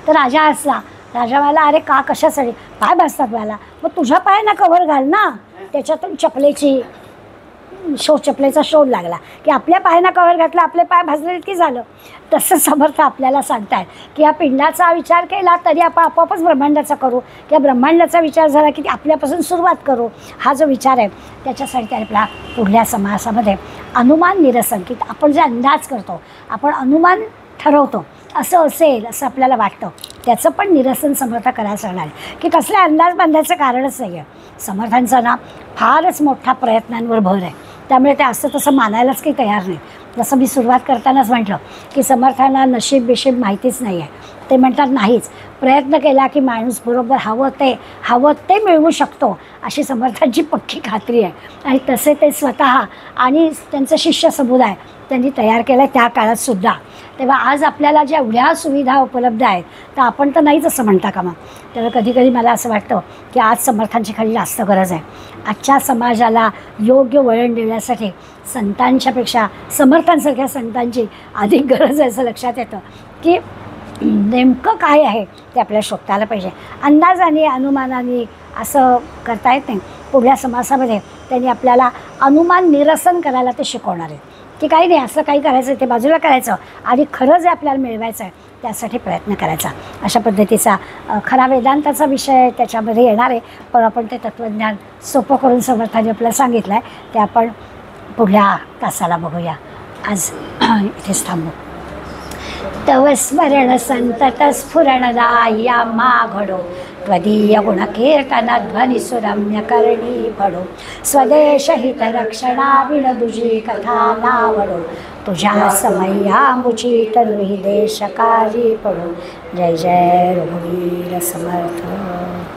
तर राजा हसला. राजा म्हणाला, अरे का कशासाठी? पाय भाजतात मला. मग तुझ्या पायांना कव्हर घाल ना. त्याच्यातून चपलेचा शोध लागला की आपल्या पायांना कव्हर घातला, आपले पाय भाजले की झालं. तसं समर्थ आपल्याला सांगतायत की या पिंडाचा विचार केला तरी आपण आपोआपच ब्रह्मांडाचा करू, किंवा ब्रह्मांडाचा विचार झाला की आपल्यापासून सुरुवात करू. हा जो विचार आहे त्याच्यासाठी आपल्या पुढल्या समासामध्ये अनुमान निरसन, की आपण जे अंदाज करतो, आपण अनुमान ठरवतो असं असेल असं आपल्याला वाटतं, त्याचं पण निरसन समर्थ करायला सांगणार की कसल्या अंदाज बांधायचं कारणच नाही आहे. समर्थांचा ना फारच मोठा प्रयत्नांवर भर आहे, त्यामुळे ते असं तसं मानायलाच काही तयार नाही. जसं मी सुरुवात करतानाच म्हटलं की समर्थांना नशीब बिशीब माहितीच नाही आहे. ते म्हणतात नाहीच, प्रयत्न केला की माणूस बरोबर हवं ते मिळवू शकतो, अशी समर्थांची पक्की खात्री आहे. आणि तसे ते स्वतः आणि त्यांचं शिष्य समुदाय त्यांनी तयार केलं आहे त्या काळातसुद्धा. तेव्हा आज आपल्याला ज्या एवढ्या सुविधा उपलब्ध आहेत, तर आपण तर नाहीच असं म्हणता का मग. तेव्हा कधीकधी मला असं वाटतं की आज समर्थांची खरी जास्त गरज आहे. आजच्या समाजाला योग्य वळण देण्यासाठी संतांच्यापेक्षा समर्थांसारख्या संतांची अधिक गरज आहे, असं लक्षात येतं की नेमकं काय आहे ते आपल्याला शोधता आलं पाहिजे. अंदाजाने अनुमानाने असं करता येत नाही. पुढल्या समासामध्ये त्यांनी आपल्याला अनुमान निरसन करायला ते शिकवणार आहेत की काही नाही, असं काही करायचं ते बाजूला करायचं आणि खरं जे आपल्याला मिळवायचं आहे त्यासाठी प्रयत्न करायचा. अशा पद्धतीचा खरा वेदांताचा विषय त्याच्यामध्ये येणार आहे. पण आपण ते तत्त्वज्ञान सोपं करून समर्थांनी आपल्याला सांगितलं आहे, ते आपण पुढल्या तासाला बघूया. आज इथेच थांबू. तव स्मरण संतत स्फुरणदाय्या माघडो त्वदीय गुणकीर्तन ध्वनिसुरम्य करणी पडो. स्वदेश हितरक्षणा विनदुजी कथा नावडो तुझ्या समय्यामुची तनुहि देशकारी पडो. जय जय रघुवीर समर्थ.